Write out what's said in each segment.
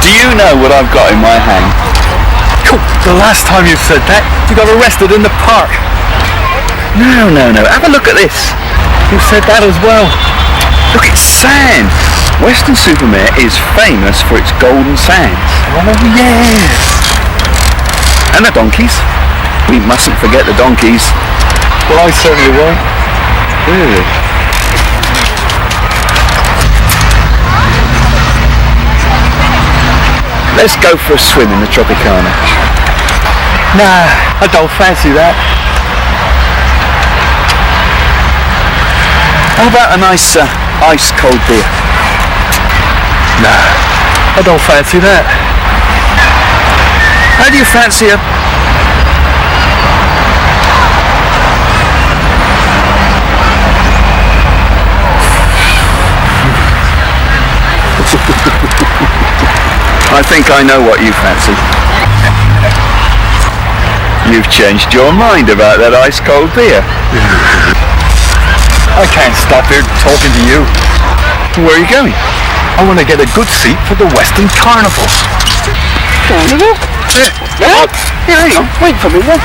Do you know what I've got in my hand? The last time you said that, you got arrested in the park. No. Have a look at this. You said that as well. Look, it's sand. Weston-super-Mare is famous for its golden sands. Oh, yes. And the donkeys. We mustn't forget the donkeys. Well, I certainly won't. Really? Let's go for a swim in the Tropicana. Nah, I don't fancy that. How about a nice ice-cold beer? Nah, I don't fancy that. How do you fancy a... I think I know what you fancy. You've changed your mind about that ice-cold beer. I can't stop here talking to you. Where are you going? I want to get a good seat for the Weston Carnival. Carnival? Yeah, hang on. Wait for me then.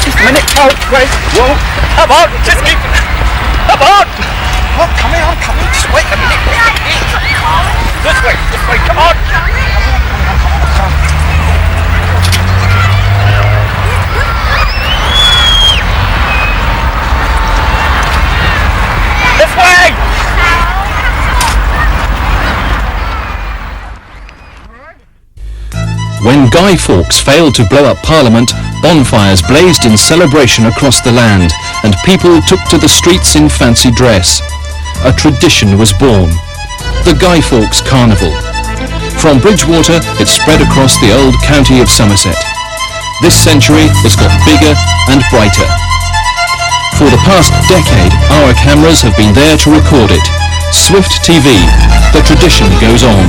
Just a minute. Oh, wait. Whoa. Come on, just keep... Come on! Oh, I'm coming. Just wait a minute. This way, come on! This way! When Guy Fawkes failed to blow up Parliament, bonfires blazed in celebration across the land, and people took to the streets in fancy dress. A tradition was born. The Guy Fawkes Carnival. From Bridgewater, it spread across the old county of Somerset. This century, it's got bigger and brighter. For the past decade, our cameras have been there to record it. Swift TV, the tradition goes on.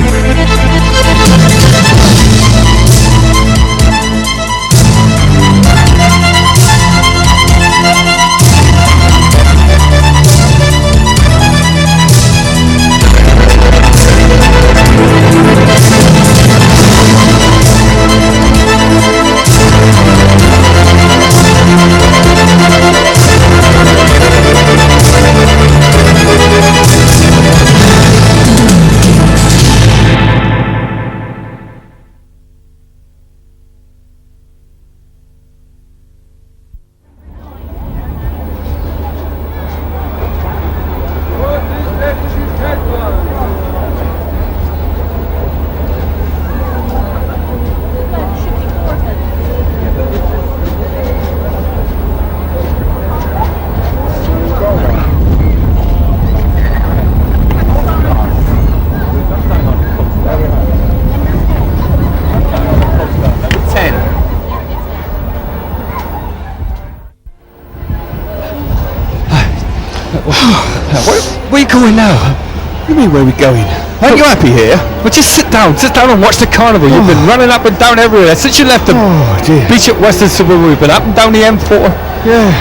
Where are you going now? What do you mean, where are we going? Aren't you happy here? Well, just sit down and watch the carnival. You've been running up and down everywhere since you left the beach at Weston-super-Mare. We've been up and down the M4. Yeah.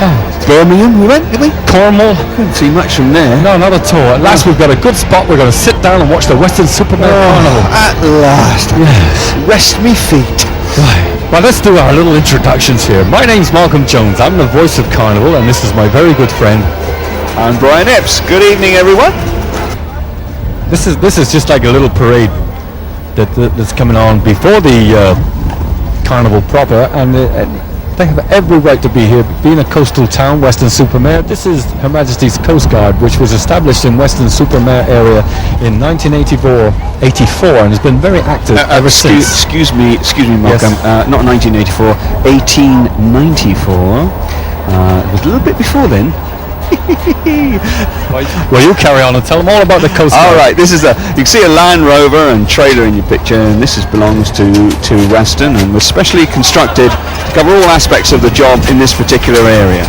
Birmingham, we went, did we? Cornwall. Couldn't see much from there. No, not at all. At last we've got a good spot. We're going to sit down and watch the Weston-super-Mare Carnival. At last. Yes. Rest me feet. Right. Well, let's do our little introductions here. My name's Malcolm Jones. I'm the voice of Carnival, and this is my very good friend. I'm Brian Epps. Good evening, everyone. This is just like a little parade that's coming on before the carnival proper, and they have every right to be here. Being a coastal town, Weston-super-Mare, this is Her Majesty's Coast Guard, which was established in Weston-super-Mare area in 1984, and has been very active ever since. Excuse me, Malcolm. Yes. Not 1984, 1894. It was a little bit before then. Well, you carry on and tell them all about the Coast Guard. All right, this is you can see a Land Rover and trailer in your picture, and this belongs to Weston, and was specially constructed to cover all aspects of the job in this particular area.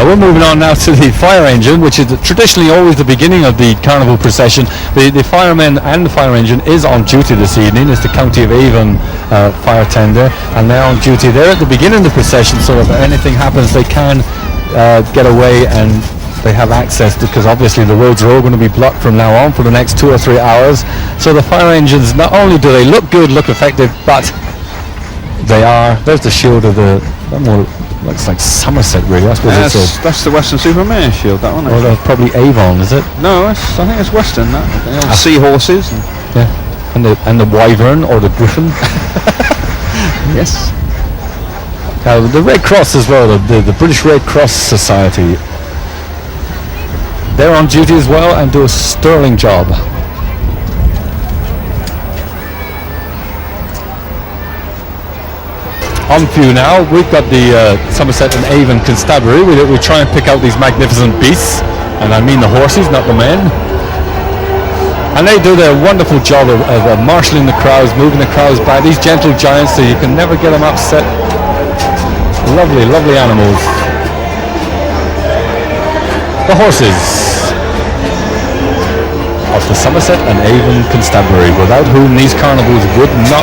We're moving on now to the fire engine, which is traditionally always the beginning of the carnival procession. The firemen and the fire engine is on duty this evening. It's the County of Avon fire tender, and they're on duty there at the beginning of the procession, so if anything happens they can get away and they have access, because obviously the roads are all going to be blocked from now on for the next 2 or 3 hours. So the fire engines, not only do they look good, look effective, but they are, there's the shield of the, that more looks like Somerset really, I suppose. That's the Weston-super-Mare shield, that one. Or that's probably Avon, is it? No, I think it's Western, that. Seahorses. Yeah, and the Wyvern or the Griffin. Yes. The Red Cross as well, the British Red Cross Society. They're on duty as well and do a sterling job. On view now, we've got the Somerset and Avon Constabulary. We try and pick out these magnificent beasts, and I mean the horses, not the men. And they do their wonderful job of marshalling the crowds, moving the crowds by. These gentle giants, so you can never get them upset. Lovely, lovely animals. The horses of the Somerset and Avon Constabulary, without whom these carnivals would not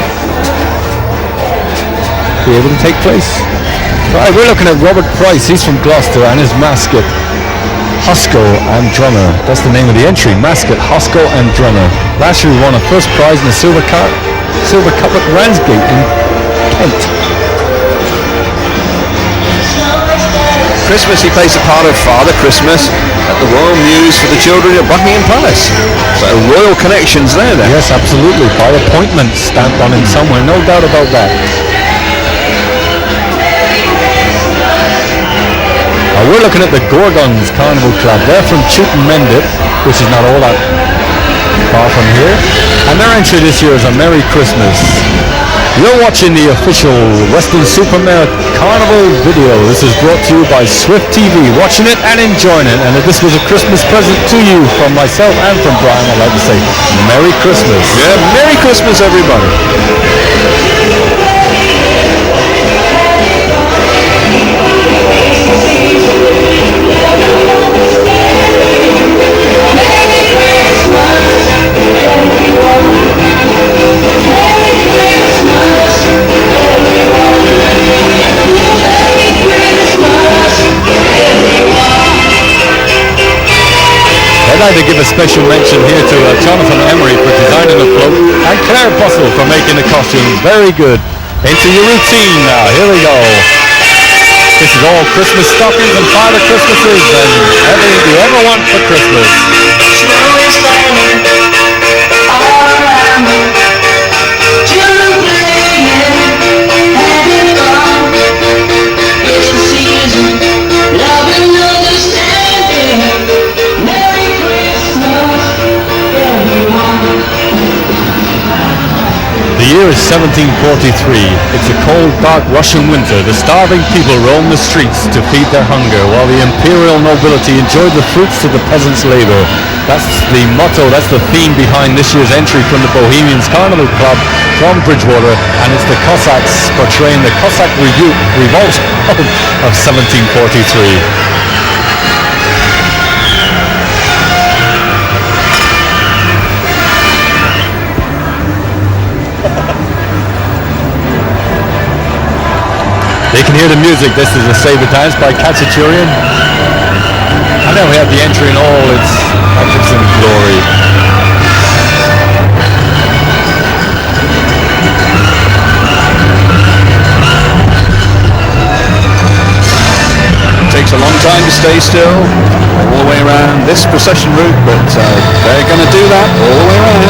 be able to take place. Right, we're looking at Robert Price. He's from Gloucester, and his mascot, Hosco and Drummer. That's the name of the entry, mascot, Hosco and Drummer. Last year we won a first prize in the Silver Cup at Ramsgate in Kent. Christmas, he plays the part of Father Christmas at the Royal Mews for the children of Buckingham Palace. So royal connections there then. Yes, absolutely. By appointment stamped on him somewhere, no doubt about that. We're looking at the Gorgons Carnival Club. They're from Chewton Mendip, which is not all that far from here. And their entry this year is a Merry Christmas. You're watching the official Weston-super-Mare Carnival video. This is brought to you by Swift TV. Watching it and enjoying it. And if this was a Christmas present to you from myself and from Brian, I'd like to say Merry Christmas. Yeah, Merry Christmas, everybody. I'd like to give a special mention here to Jonathan Emery for designing the float, and Claire Bussell for making the costumes. Very good. Into your routine now. Here we go. This is all Christmas stockings and Father Christmases and everything you ever want for Christmas. Snow is falling all around me. Children playing, having fun. It's the season, love and understanding. Merry Christmas, everyone. The year is 1743. It's a cold, dark Russian winter. The starving people roam the streets to feed their hunger, while the imperial nobility enjoyed the fruits of the peasants' labor. That's the motto, that's the theme behind this year's entry from the Bohemians Carnival Club from Bridgewater, and it's the Cossacks portraying the Cossack revolt of 1743. They can hear the music. This is a Sabre Dance by Katchaturian. And then we have the entry in all its magnificent glory. It takes a long time to stay still, all the way around this procession route, but they're going to do that all the way around.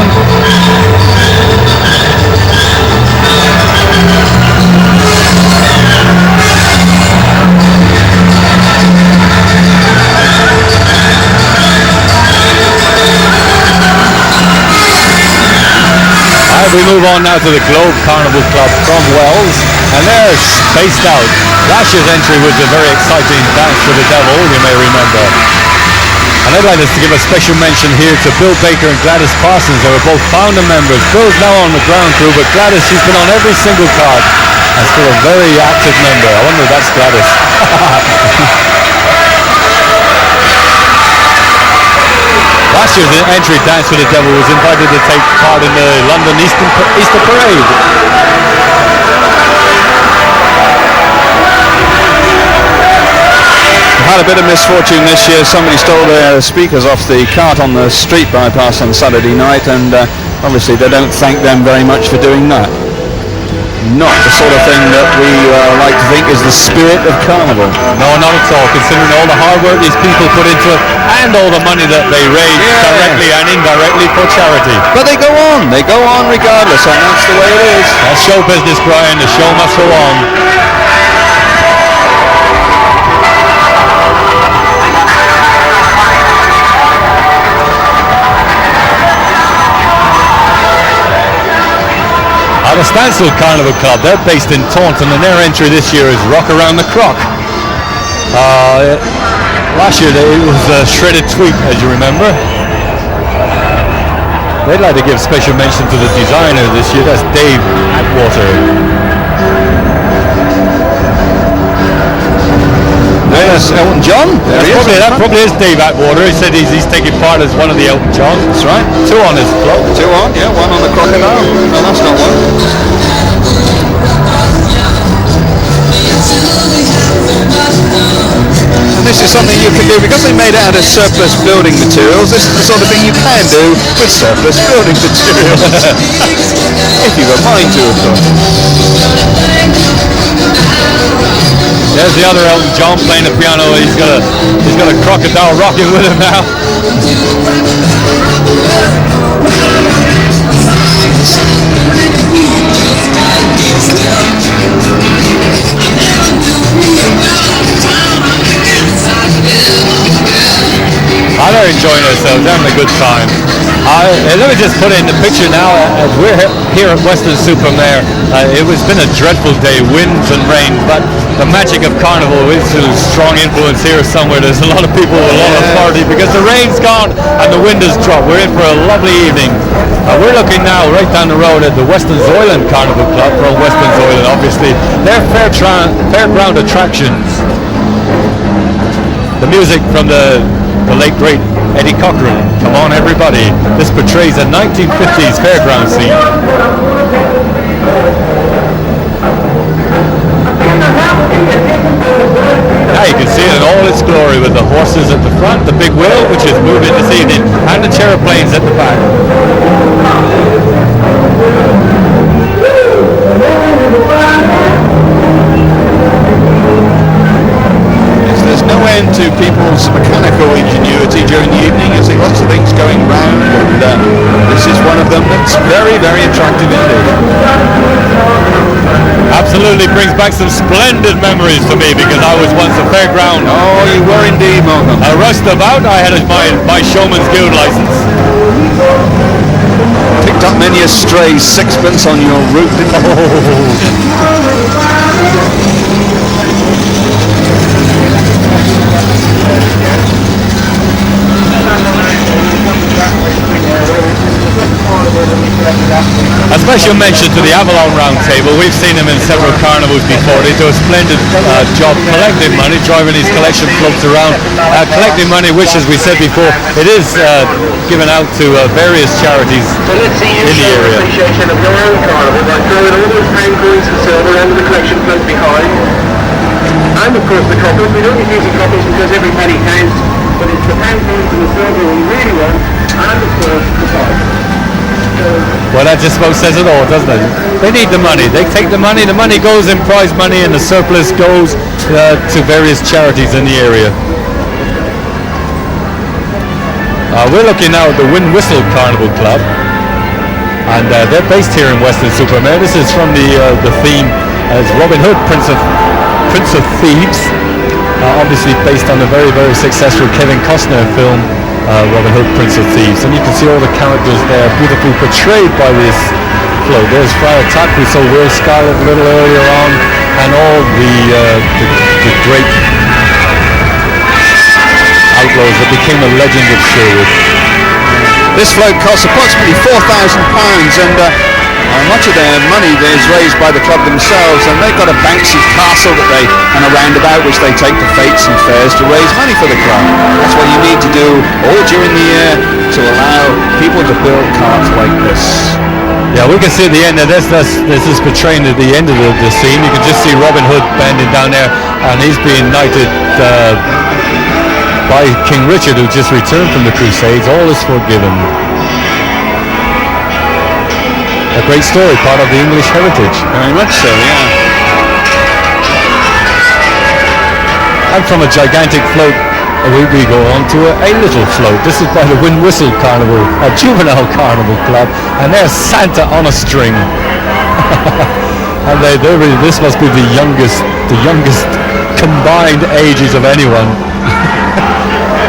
We move on now to the Globe Carnival Club from Wells, and they're spaced out. Last year's entry was a very exciting Dance for the Devil, you may remember. And I'd like us to give a special mention here to Bill Baker and Gladys Parsons. They were both founder members. Bill's now on the ground crew, but Gladys, she's been on every single card and still a very active member. I wonder if that's Gladys. Last year's entry, Dance for the Devil, was invited to take part in the London Easter Parade. had a bit of misfortune this year. Somebody stole their speakers off the cart on the street bypass on Saturday night, and obviously they don't thank them very much for doing that. Not the sort of thing that we like to think is the spirit of Carnival. No, not at all, considering all the hard work these people put into it and all the money that they raise directly and indirectly for charity. But they go on regardless, and that's the way it is. That's show business, Brian. The show must go on. The Stansfield Carnival Club, they're based in Taunton, and their entry this year is Rock Around the Croc. Last year it was Shredded Tweet, as you remember. They'd like to give special mention to the designer this year, that's Dave Atwater. There's Elton John. That probably is Dave Atwater. He said he's taking part as one of the Elton Johns. That's right. 2 on his club. 2 on, yeah, 1 on the crocodile. No, that's not one. And this is something you can do because they made it out of surplus building materials. This is the sort of thing you can do with surplus building materials. If you've a mind to, of course. There's the other Elton John playing the piano. He's got a crocodile rocking with him now. They're enjoying ourselves, having a good time. Let me just put in the picture now. We're here at Weston-super-Mare. It's been a dreadful day, winds and rain, but the magic of Carnival is a strong influence here somewhere. There's a lot of people with a lot of authority because the rain's gone and the wind has dropped. We're in for a lovely evening. We're looking now right down the road at the Weston-Zoyland Carnival Club from Weston-Zoyland, obviously. They're fairground attractions. The music from the late great Eddie Cochran. Come on everybody. This portrays a 1950s fairground scene. Now you can see it in all its glory with the horses at the front, the big wheel which is moving this evening, and the chairplanes at the back. There's no end to people's mechanical ingenuity during the evening. You see lots of things going round, and this is one of them that's very, very attractive indeed. Absolutely brings back some splendid memories to me because I was once a fairground. Oh, you were indeed, Malcolm. I rushed about. I had my Showman's Guild license. Picked up many a stray sixpence on your route, didn't you? A special mention to the Avalon Round Table. We've seen them in several carnivals before. They do a splendid job collecting money, driving these collection floats around, collecting money, which, as we said before, it is given out to various charities in the area. Appreciation of your own carnival by throwing all those pound coins and silver into the collection float behind. And of course the coppers. We don't use the coppers because every penny counts, but it's the pound coins and the silver we really want, and of course the coins. Well, that just about says it all, doesn't it? They need the money. They take the money goes in prize money, and the surplus goes to various charities in the area. We're looking now at the Wind Whistle Carnival Club, and they're based here in Weston-super-Mare. This is from the theme as Robin Hood, Prince of Thieves, obviously based on the very, very successful Kevin Costner film, Robin Hood, Prince of Thieves. And you can see all the characters there beautifully portrayed by this float. There's Friar Tuck, we saw Will Scarlet a little earlier on, and all the great outlaws that became a legend of Sherwood. This float costs approximately £4,000, and much of their money is raised by the club themselves, and they've got a bouncy castle and a roundabout which they take to fetes and fairs to raise money for the club. That's what you need to do all during the year to allow people to build carts like this. Yeah, we can see at the end of this is portraying at the end of the scene. You can just see Robin Hood bending down there, and he's being knighted by King Richard, who just returned from the Crusades. All is forgiven. A great story, part of the English heritage. Very much so, yeah. And from a gigantic float, we go on to a little float. This is by the Wind Whistle Carnival, a juvenile carnival club, and there's Santa on a string. And they really, this must be the youngest combined ages of anyone.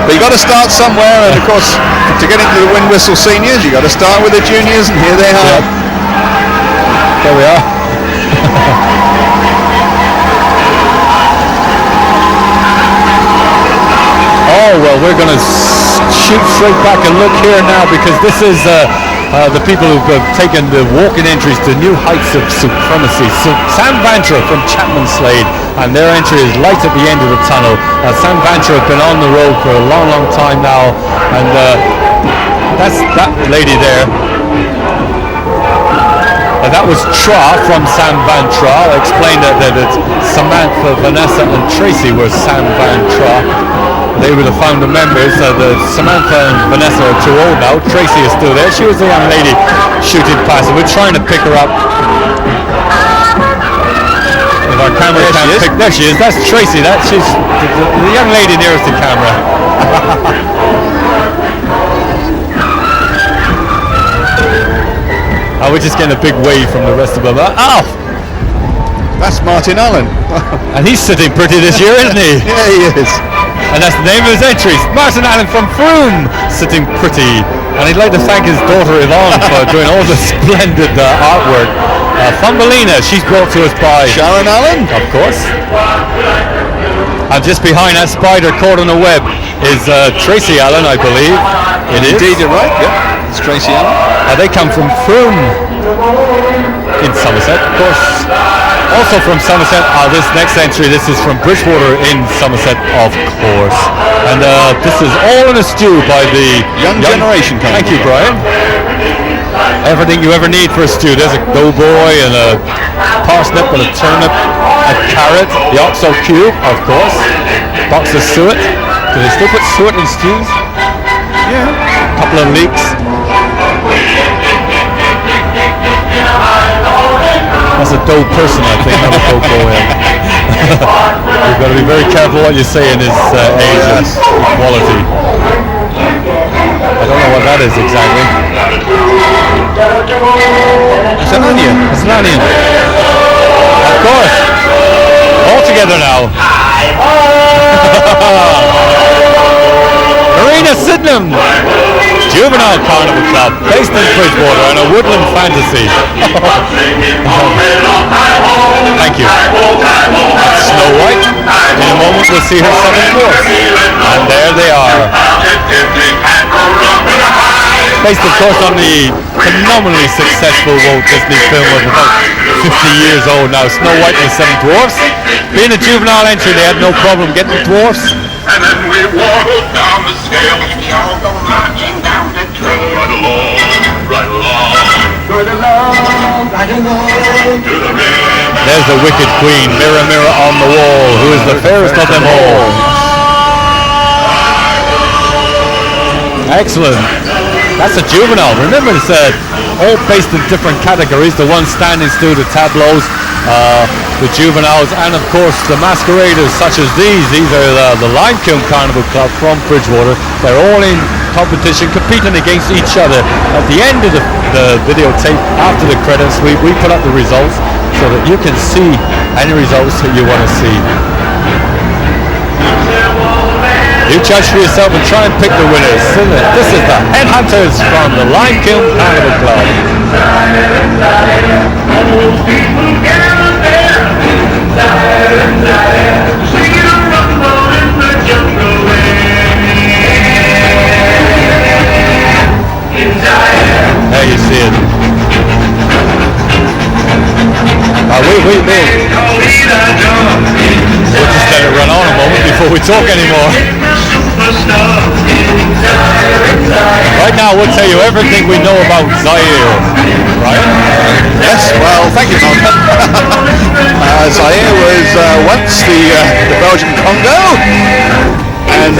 But you got to start somewhere, and of course, to get into the Wind Whistle Seniors, you got to start with the juniors, and here they are. Yep. There we are. Oh, well, we're going to shoot straight back and look here now, because this is the people who've taken the walking entries to new heights of supremacy. So Sam Vantra from Chapman Slade, and their entry is right at the end of the tunnel. Sam Vantra have been on the road for a long, long time now, and that's that lady there. That was Tra from Sam Vantra. I'll explain that it's Samantha, Vanessa and Tracy were Sam Vantra. They were the founder members. The Samantha and Vanessa are too old now. Tracy is still there. She was the young lady shooting past. We're trying to pick her up. If our camera can't pick, there she is. That's Tracy. She's the young lady nearest the camera. We're just getting a big wave from the rest of them. Oh! That's Martin Allen. And he's sitting pretty this year, isn't he? Yeah, he is. And that's the name of his entries. Martin Allen from Froome, sitting pretty. And he'd like to thank his daughter Yvonne for doing all the splendid artwork. Thumbelina, she's brought to us by Sharon Allen, of course. And just behind that spider caught on a web is Tracy Allen, I believe. Indeed, you're right. Yeah, it's Tracy Allen. They come from Froome in Somerset, of course. Also from Somerset, this next entry, this is from Bridgewater in Somerset, of course. And this is all in a stew by the Young Generation Company. Thank you, Brian. Everything you ever need for a stew. There's a doughboy and a parsnip and a turnip, a carrot, the oxo cube, of course, box of suet. Do they still put suet in stews? Yeah. A couple of leeks. That's a dough person, I think, not a dough boy. You've got to be very careful what you say in this age of equality. I don't know what that is exactly. It's an onion. It's an onion. Of course. All together now. Marina Sydenham, Juvenile Carnival Club, based in Bridgewater, and a woodland fantasy. Thank you. That's Snow White. In a moment we'll see her seven dwarfs. And there they are. Based, of course, on the phenomenally successful Walt Disney film of about 50 years old now, Snow White and the Seven Dwarfs. Being a juvenile entry, they had no problem getting the dwarfs. And then we walked down the scale, and we all go marching down the trail. Right along, right along, right along, right along, to the river. There's the wicked queen, mirror, mirror on the wall, who is the fairest of them all. Excellent. That's a juvenile. Remember, it's all based in different categories. The ones standing still, the tableaus, the juveniles, and of course the masqueraders such as these. These are the Limekiln Carnival Club from Bridgewater. They're all in competition, competing against each other. At the end of the videotape, after the credits, we put up the results so that you can see any results that you want to see. You judge for yourself and try and pick the winners. This is the Headhunters from the Limekiln Carnival Club. There you see it. We'll just let it run on a moment before we talk anymore. Right now we'll tell you everything we know about Zaire. Right? Yes, well, thank you, Malcolm. Zaire was once the Belgian Congo, and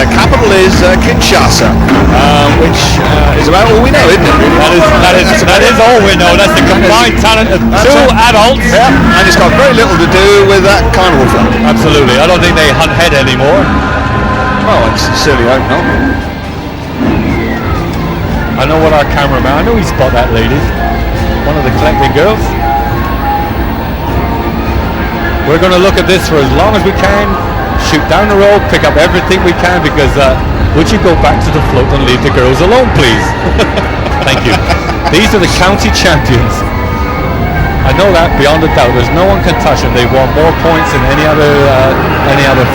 the capital is Kinshasa, which is about all we know, isn't it? That is all we know. That's the combined talent of two adults. Yeah, and it's got very little to do with that carnival float. Absolutely. I don't think they hunt head anymore. Oh, I sincerely hope not. I know what our cameraman, I know he spot that lady, one of the collecting girls. We're going to look at this for as long as we can, shoot down the road, pick up everything we can, because would you go back to the float and leave the girls alone, please? Thank you. These are the county champions. I know that beyond a doubt. There's no one can touch them. They've won more points than any other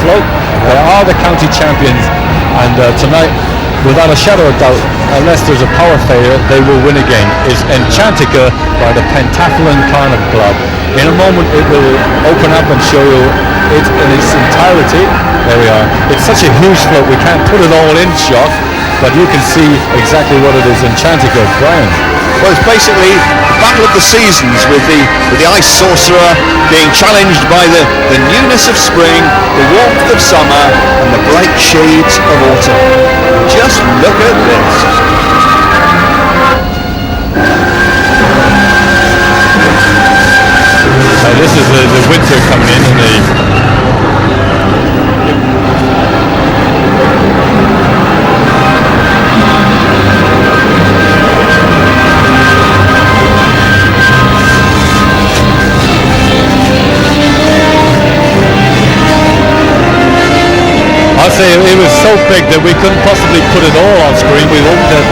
float. They are the county champions, and tonight, without a shadow of doubt, unless there's a power failure, they will win again. Is Enchantica by the Pentathlon Carnival Club. In a moment, it will open up and show you it in its entirety. There we are. It's such a huge float, we can't put it all in shot, but you can see exactly what it is. Enchantica, Brian. Well, it's basically the battle of the seasons, with the ice sorcerer being challenged by the newness of spring, the warmth of summer, and the bright shades of autumn. Just look at this. This is the winter coming in, and the I'll say it was so big that we couldn't possibly put it all on screen. We hope that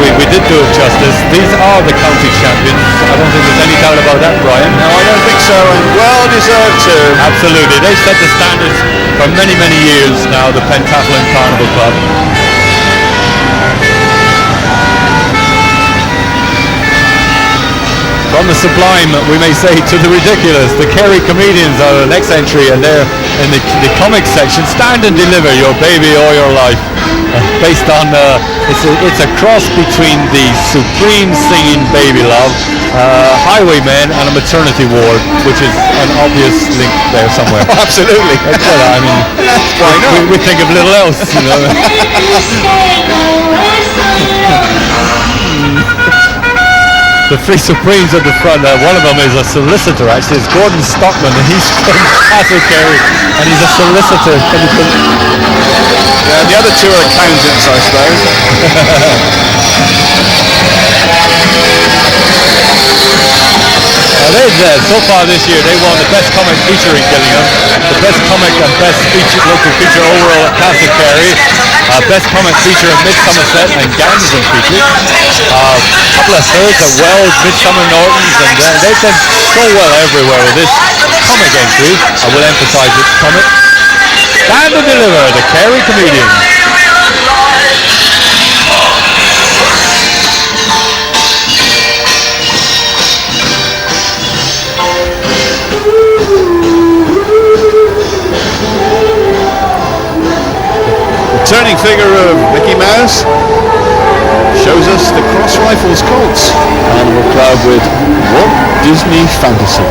we did do it justice. These are the county champions. I don't think there's any doubt about that, Brian. No, I don't think so, and well deserved too. Absolutely. They set the standards for many, many years now, the Pentathlon Carnival Club. From the sublime, we may say, to the ridiculous, the Kerry comedians are the next entry, and they're in the comic section. Stand and deliver your baby or your life. Based on, it's a cross between the supreme singing Baby Love, Highwaymen, and a maternity ward, which is an obvious link there somewhere. Absolutely. I mean, why not? we think of little else, you know. The three Supremes at the front, one of them is a solicitor, actually. It's Gordon Stockman, and he's from Castle Kerry, and he's a solicitor. Yeah, the other two are accountants, I suppose. So far this year, they won the best comic feature in Gillingham, the best comic and best local feature overall at Castle Kerry, best comic feature at Mid-Somerset and Ganderton features, a couple of thirds at Wells, Midsummer Nortons, and they've done so well everywhere with this comic entry. I will emphasize it's comic. Stand and deliver, the Kerry comedians. Turning figure of Mickey Mouse shows us the Cross Rifles Colts Carnival Club with Walt Disney Fantasy.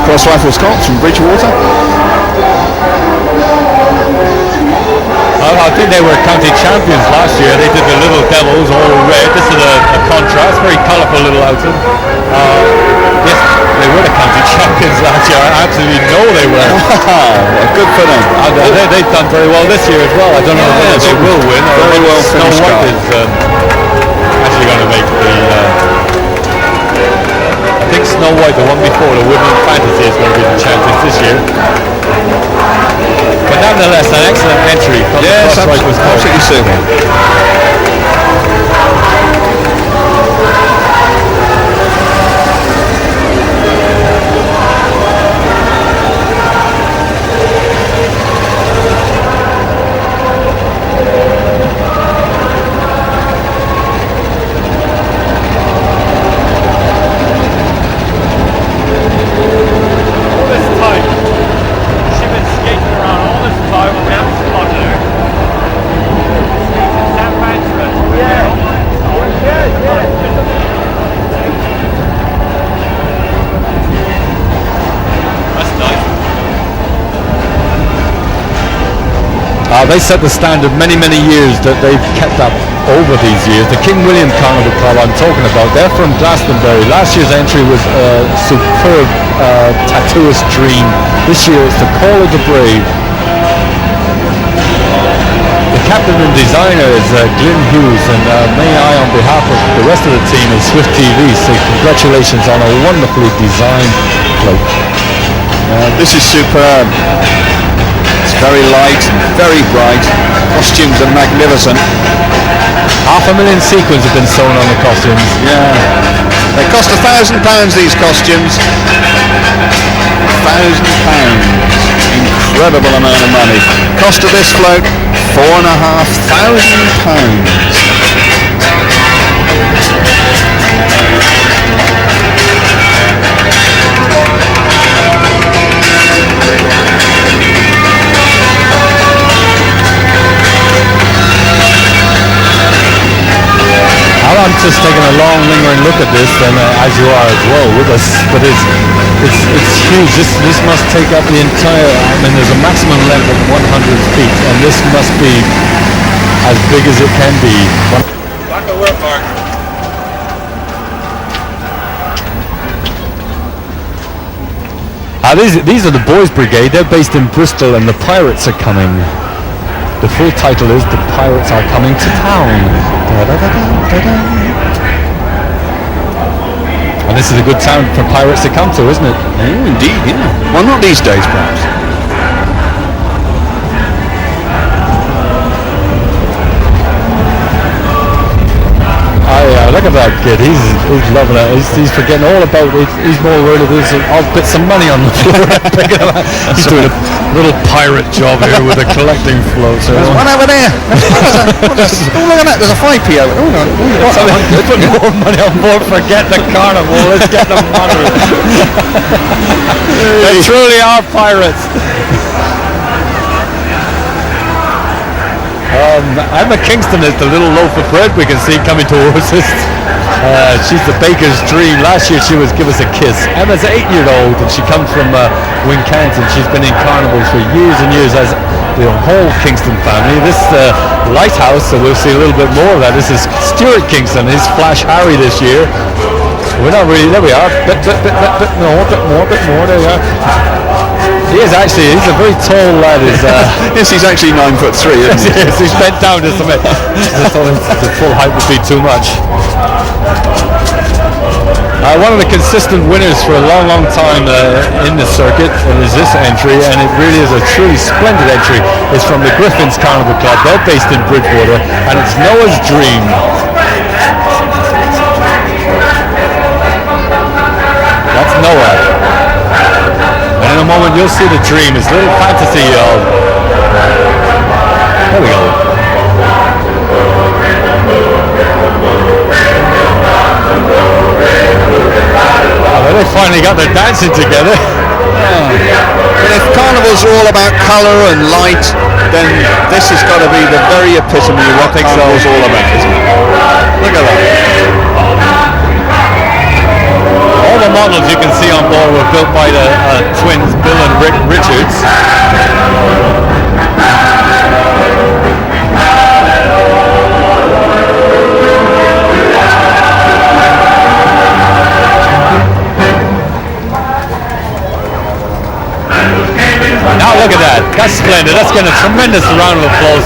Cross Rifles Colts from Bridgewater. I think they were county champions last year. They did the Little Devils, all red. This is a contrast, very colourful little outfit. Yes, they were the county champions last year. I absolutely know they were. Wow, good for them. They've done very well this year as well. I don't know whether they will win or very well Snow finished White is actually going to make the... I think Snow White, the one before, the Women's Fantasy, is going to be the champions this year. But nonetheless, an excellent entry from the Cross Rifles Colts. Absolutely super. they set the standard many years that they've kept up over these years. The King William Carnival Club I'm talking about, they're from Glastonbury. Last year's entry was a superb tattooist dream. This year it's the Call of the Brave. The captain and designer is Glyn Hughes, and may I, on behalf of the rest of the team at Swift TV, say congratulations on a wonderfully designed float. This is superb. It's very light and very bright. Costumes are magnificent. £500,000 sequins have been sewn on the costumes. Yeah. They cost £1,000, these costumes. £1,000. Incredible amount of money. Cost of this float, I'm just taking a long lingering look at this, and as you are as well with us, but it's huge. This must take up the entire, I mean, there's a maximum length of 100 feet, and this must be as big as it can be. Back to work, Mark. These are the Boys Brigade. They're based in Bristol, and the Pirates are coming. The full title is The Pirates Are Coming to Town. And this is a good town for pirates to come to, isn't it? Oh, indeed, yeah. Well, not these days, perhaps. Look at that kid. He's loving it. He's forgetting all about it. He's more worried about I'll put some money on the floor. He's doing a little pirate job here with a collecting float. There's one over there. Oh, look at that. There's a 5p over there. Let's put more money on board. Forget the carnival. Let's get the money. They truly are pirates. Emma Kingston is the little loaf of bread we can see coming towards us. She's the baker's dream. Last year she was Give Us a Kiss. Emma's 8-year-old, and she comes from Wincanton. She's been in carnivals for years and years, as the whole Kingston family. This lighthouse, so we'll see a little bit more of that. This is Stuart Kingston, his Flash Harry this year. We're not really, there we are. Bit more, there we are. He is actually, he's a very tall lad. Yes, he's actually 9'3", isn't he? Yes, he's bent down just a bit. I thought the full height would be too much. One of the consistent winners for a long time in the circuit is this entry, and it really is a truly splendid entry. It's from the Griffins Carnival Club. They're based in Bridgewater, and it's Noah's Dream. That's Noah. And in a moment you'll see the dream, his little fantasy. There we go. Oh, they finally got their dancing together. But if carnivals are all about colour and light, then this has got to be the very epitome of what carnival's all about, isn't it? Look at that. All the models you can see on board were built by the twins Bill and Rick Richards. Now look at that. That's splendid. That's getting a tremendous round of applause.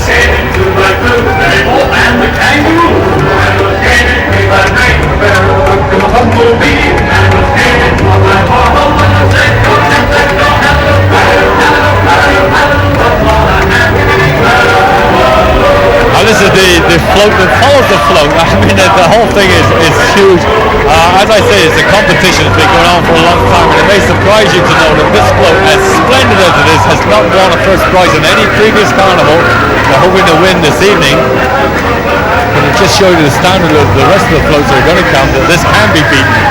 Now this is the float that follows the float. I mean, the whole thing is huge. As I say, it's a competition that's been going on for a long time, and it may surprise you to know that this float, as splendid as it is, has not won a first prize in any previous carnival. They're hoping to win this evening. But it just shows you the standard of the rest of the floats that are going to come, that this can be beaten.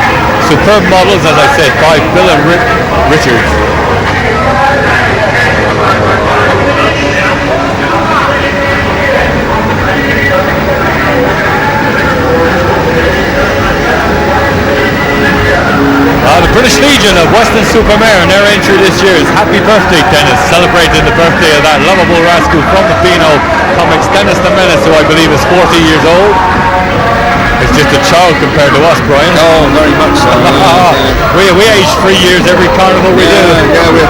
Superb models, as I said, by Bill and Rick Richards. The British lead Legion of Weston-super-Mare, and their entry this year is Happy Birthday Dennis, celebrating the birthday of that lovable rascal from the Beano comics, Dennis the Menace, who I believe is 40 years old. It's just a child compared to us, Brian. Oh, very much so. We age 3 years every carnival we do. Yeah, we're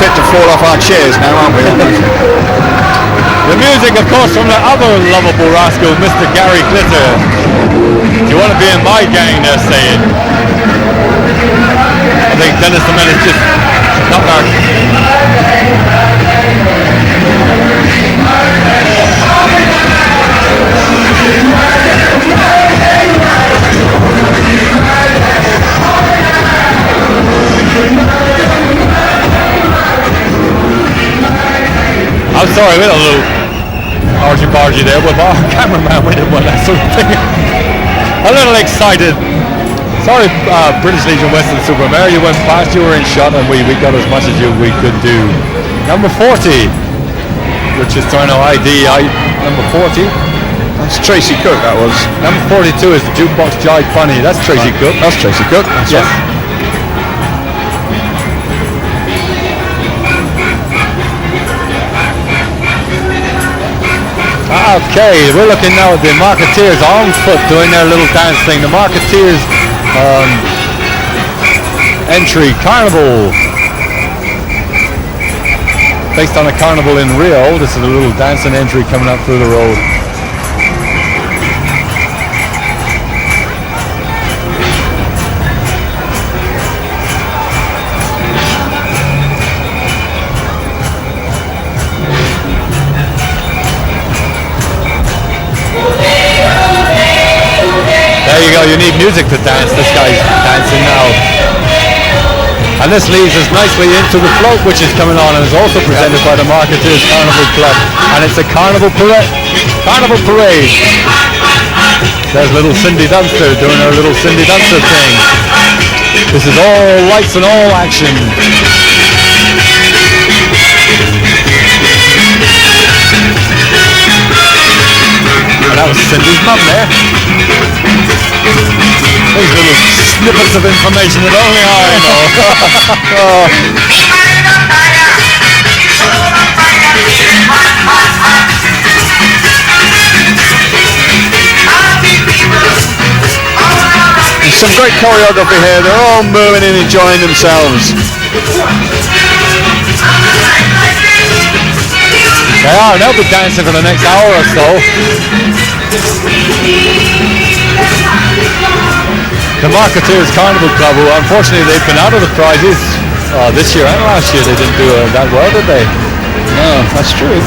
fit to fall off our chairs now, aren't we? The music, of course, from the other lovable rascal, Mr. Gary Glitter. Do you want to be in my gang, they're saying. I think Dennis the Menace just not our... I'm sorry, we had a little argy-bargy there with our cameraman. We didn't want that sort of thing. A little excited. Sorry, British Legion Weston-super-Mare, you went past, you were in shot, and we got as much as we could do. Number 40, which is trying to ID number 40. That's Tracy Cook, that was. Number 42 is the Jukebox Jive Bunny. That's Tracy Cook. That's Tracy Cook. That's yes. Right. Okay, we're looking now at the Marketeers on foot doing their little dance thing. The Marketeers entry, Carnival. Based on a carnival in Rio, this is a little dancing entry coming up through the road. There you go, you need music to dance. This guy's dancing now. And this leads us nicely into the float, which is coming on and is also presented by the Marketeers Carnival Club. And it's a carnival parade. There's little Cindy Dunster doing her little Cindy Dunster thing. This is all lights and all action. And that was Cindy's mum there. These little snippets of information that only I know. There's some great choreography here. They're all moving and enjoying themselves. They are, and they'll be dancing for the next hour or so. The Marketeers Carnival Club, who unfortunately they've been out of the prizes this year and last year. They didn't do that well, did they? No, that's true.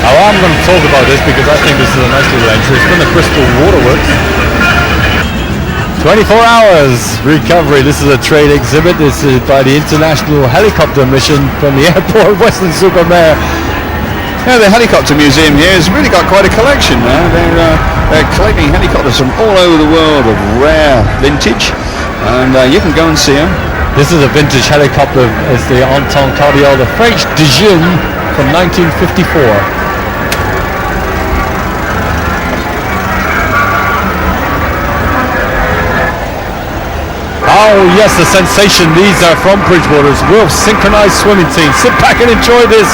Now I'm going to talk about this because I think this is a nice little entry. It's from the Crystal Waterworks. 24 hours recovery. This is a trade exhibit. This is by the International Helicopter Mission from the airport, Weston-super-Mare. Yeah, the helicopter museum here has really got quite a collection now. They're collecting helicopters from all over the world of rare vintage, and you can go and see them. This is a vintage helicopter. It's the Entente Cordiale, the French Dijon from 1954. Oh yes, the sensation. These are from Bridgewater's World Synchronized Swimming Team. Sit back and enjoy this.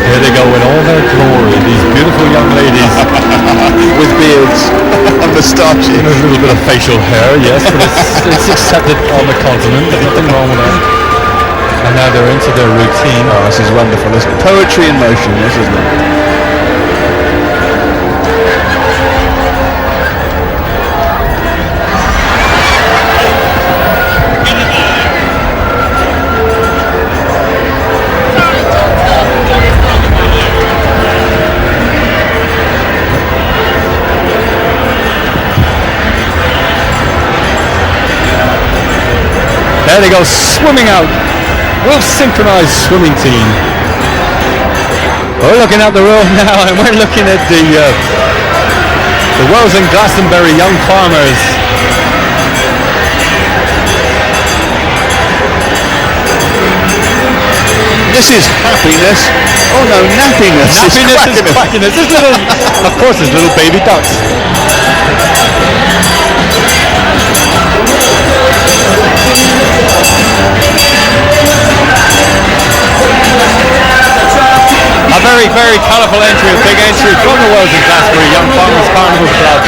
Here they go in all their glory. These beautiful young ladies With beards and moustaches. There's a little bit of facial hair, yes, but it's accepted on the continent. There's nothing wrong with that. And now they're into their routine. Oh, this is wonderful. There's poetry in motion, this, isn't it? There they go, swimming out. Well synchronized swimming team. We're looking at the road now, and we're looking at the Wells and Glastonbury Young Farmers. This is happiness. Oh no, nappiness. Happiness is quackiness. There's little, of course, there's little baby ducks. A very, very colourful entry, a big entry from the Wells and Glastonbury Young Farmers Carnival Club.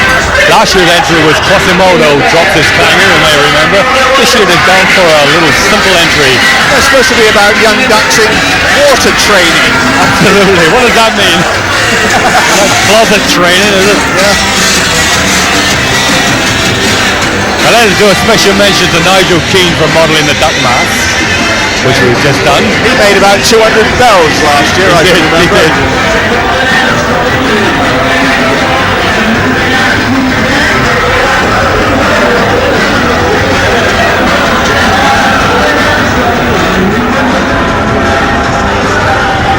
Last year's entry was Quasimodo drops his clanger, you may remember. This year they've gone for a little simple entry. It's supposed to be about young ducks in water training. Absolutely. What does that mean? Like closet training, is it? Yeah. I'd like to do a special mention to Nigel Keane for modelling the duck mask, which we've just done. He made about 200 bells last year, I can remember.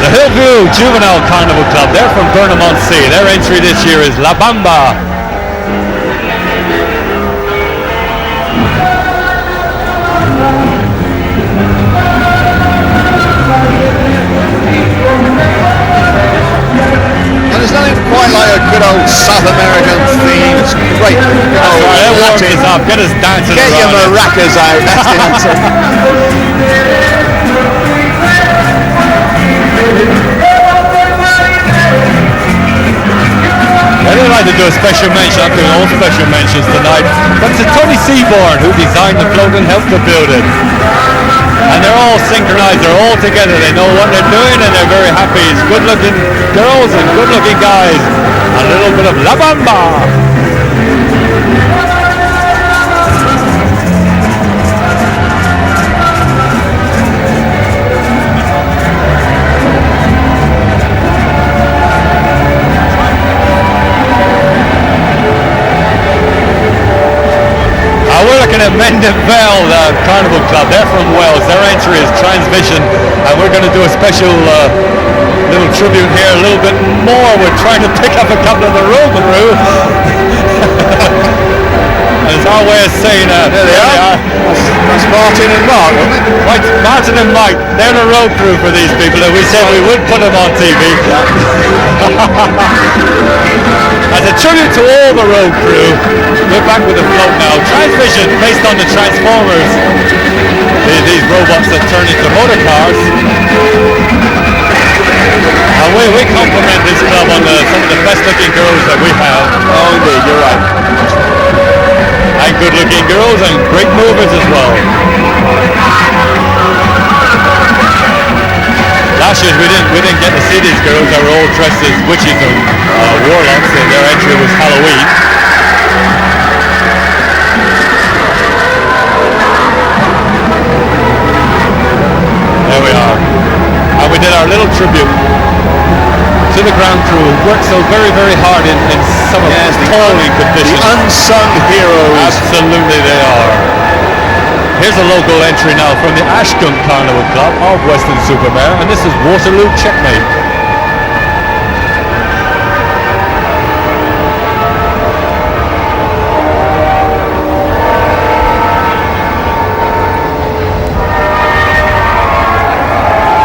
The Hillview Juvenile Carnival Club, they're from Burnham-on-Sea. Their entry this year is La Bamba. And there's nothing quite like a good old South American theme. It's great. That's right, that warms us up. Get us dancing Get your around it. maracas out. That's the answer. I'd like to do a special mention, I'm doing all special mentions tonight, but to Tony Seaborn, who designed the float and helped to build it. And they're all synchronized, they're all together, they know what they're doing and they're very happy. It's good looking girls and good looking guys. A little bit of La Bamba. We're looking at Mendeville Carnival Club. They're from Wales. Their entry is Transvision, and we're going to do a special little tribute here. A little bit more. We're trying to pick up a couple of the road crew. And it's our way of saying, there they are. That's Martin and Mark, wasn't it? Right, Martin and Mike. They're the road crew for these people, and we said we would put them on TV. As a tribute to all the road crew, we're back with the float now. Transvision, based on the Transformers, these robots that turn into motor cars. And we compliment this club on some of the best looking girls that we have. Oh indeed, you're right. And good looking girls and great movers as well. Last year we didn't get to see these girls. They were all dressed as witches and warlocks, and their entry was Halloween. There we are. And we did our little tribute to the ground crew who worked so very, very hard in some of the appalling conditions. The unsung heroes. Absolutely they are. Here's a local entry now from the Ashcombe Carnival Club of Weston-super-Mare, and this is Waterloo Checkmate.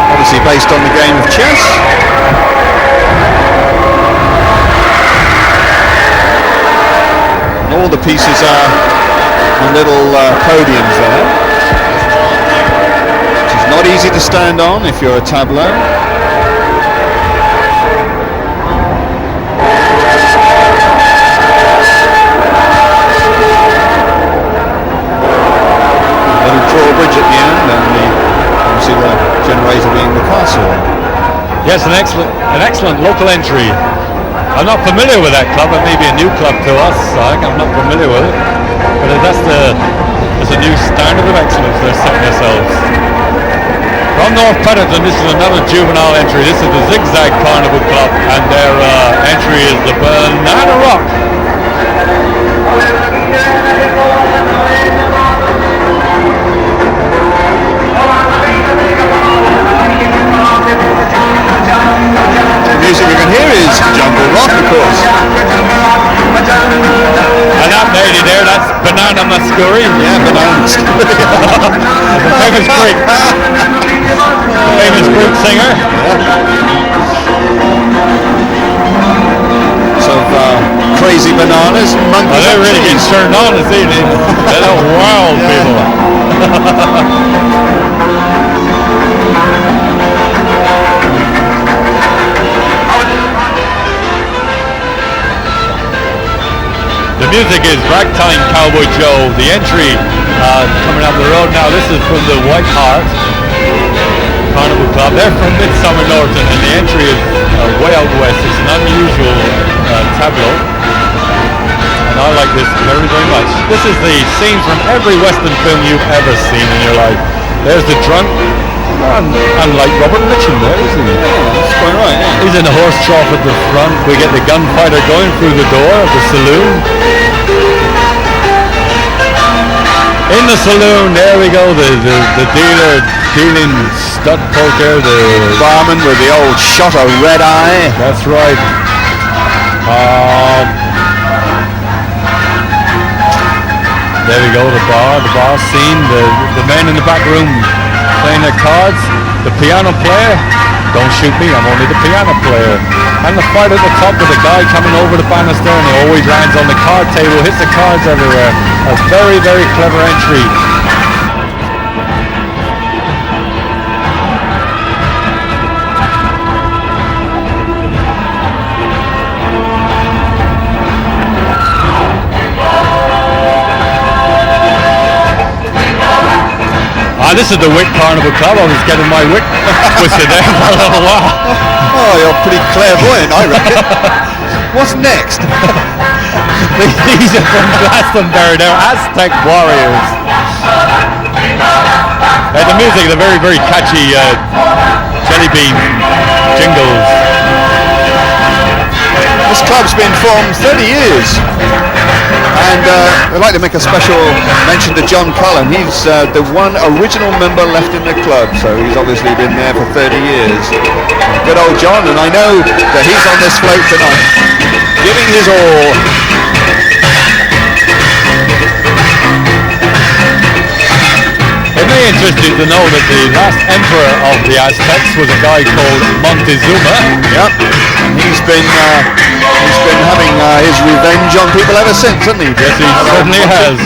Obviously based on the game of chess. And all the pieces are on little podiums there, which is not easy to stand on if you're a tableau. Little drawbridge at the end, and obviously the generator being the castle. Yes, an excellent local entry. I'm not familiar with that club. It may be a new club to us. I'm not familiar with it. But that's a new standard of excellence they're setting themselves. From North Petherton, this is another juvenile entry. This is the Zigzag Carnival Club, and their entry is the Banana Rock. famous Greek singer. Of crazy bananas and monkeys. They're really getting turned on this evening. They're wild people. The music is Ragtime Cowboy Joe. The entry coming up the road now. This is from the White Hart Carnival Club. They're from Midsummer Norton, and the entry is way out west. It's an unusual tableau, and I like this very, very much. This is the scene from every Western film you've ever seen in your life. There's the drunk, unlike Robert Mitchum there, isn't he? Yeah, that's quite right. Yeah. He's in a horse trough at the front. We get the gunfighter going through the door of the saloon. In the saloon, there we go, the dealer dealing stud poker, the Barman with the old shot of red eye. That's right. There we go, the bar scene, the men in the back room playing their cards, the piano player, don't shoot me, I'm only the piano player, and the fight at the top with the guy coming over the banister, and he always lands on the card table, hits the cards everywhere. A very, very clever entry. This is the Wick Carnival Club. I was getting my wick twisted there for a little while. Oh, you're pretty clairvoyant, I reckon. What's next? These are from Glastonbury. They're Aztec warriors. The music, the very, very catchy jelly bean jingles. This club's been formed 30 years. And I'd like to make a special mention to John Cullen. He's the one original member left in the club, so he's obviously been there for 30 years. Good old John, and I know that he's on this float tonight, giving his all. It may interest you to know that the last emperor of the Aztecs was a guy called Montezuma. Yep, he's been having his revenge on people ever since, hasn't he? Yes, he certainly has.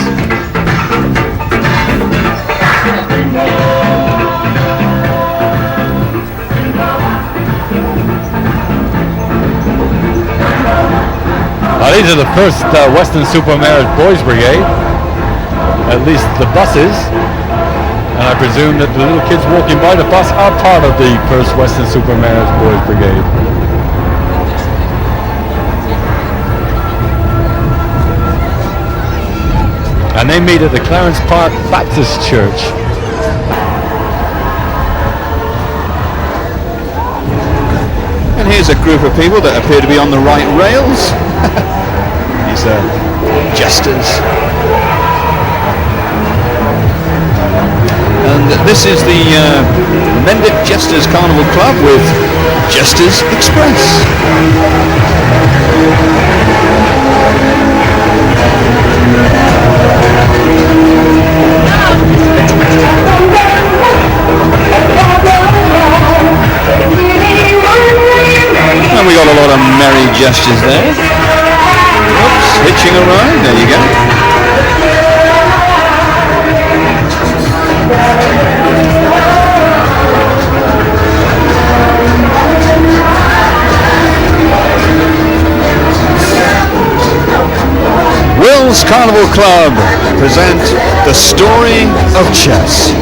These are the first Weston-super-Mare Boys Brigade, at least the buses, and I presume that the little kids walking by the bus are part of the first Weston-super-Mare Boys Brigade. And they meet at the Clarence Park Baptist Church. And here's a group of people that appear to be on the right rails. These are jesters. And this is the Mendip Jesters Carnival Club with Jesters Express. And we got a lot of merry gestures there. Oops, hitching a ride, there you go. Will's Carnival Club present the story of chess.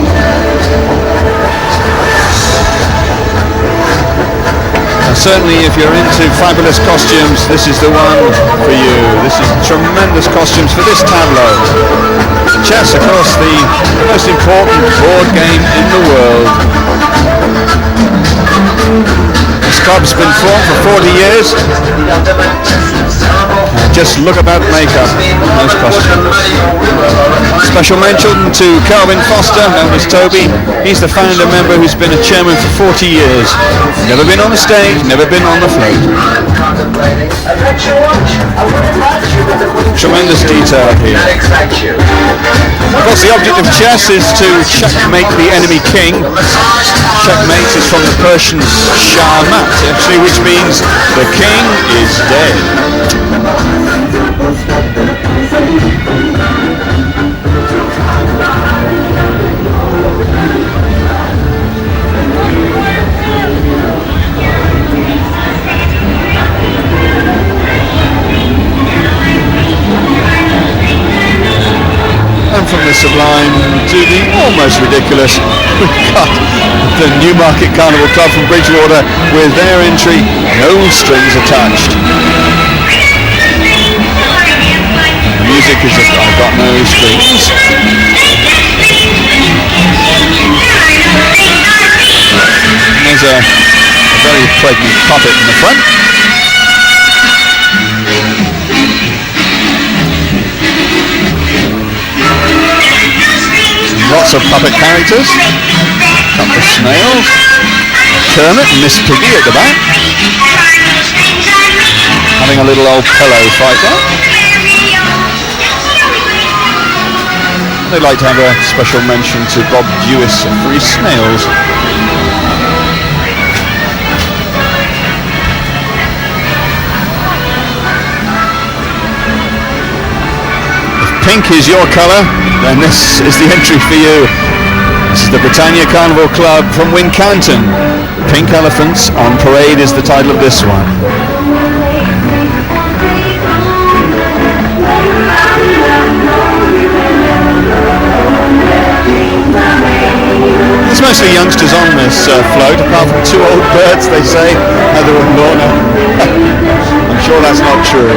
Certainly if you're into fabulous costumes, this is the one for you. This is tremendous costumes for this tableau. Chess, of course, the most important board game in the world. This club's been formed for 40 years. And just look at that makeup, those costumes. Special mention to Calvin Foster, known as Toby. He's the founder member who's been a chairman for 40 years. Never been on a stage, never been on the float. Tremendous detail here. Of course, the object of chess is to checkmate the enemy king. Checkmate is from the Persian Shahmat, actually, which means the king is dead. And from the sublime to the almost ridiculous, we've got the Newmarket Carnival Club from Bridgewater with their entry, No Strings Attached. The music is just, I've got no strings. And there's a very pregnant puppet in the front. Lots of puppet characters. Couple of snails. Kermit and Miss Piggy at the back. Having a little old pillow fight there. They'd like to have a special mention to Bob Dewis for his snails. Pink is your colour, then this is the entry for you. This is the Britannia Carnival Club from Wincanton. Pink Elephants on Parade is the title of this one. There's mostly youngsters on this float, apart from two old birds, they say, Heather and Lorna. I'm sure that's not true.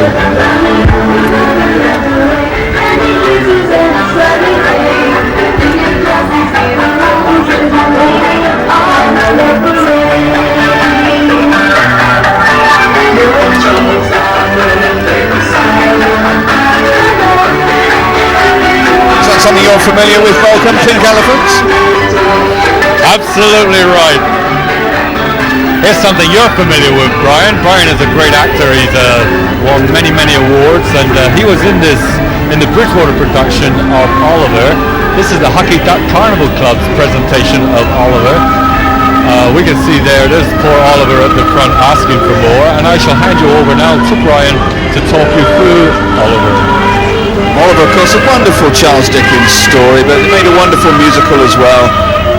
Is that something you're familiar with, Volcom, Pink Elephants? Absolutely right. Here's something you're familiar with, Brian. Brian is a great actor. He's won many awards, and he was in the Bridgewater production of Oliver. This is the Hockey Duck Carnival Club's presentation of Oliver. We can see there's poor Oliver at the front asking for more, and I shall hand you over now to Brian to talk you through Oliver. Oliver, of course, a wonderful Charles Dickens story, but they made a wonderful musical as well.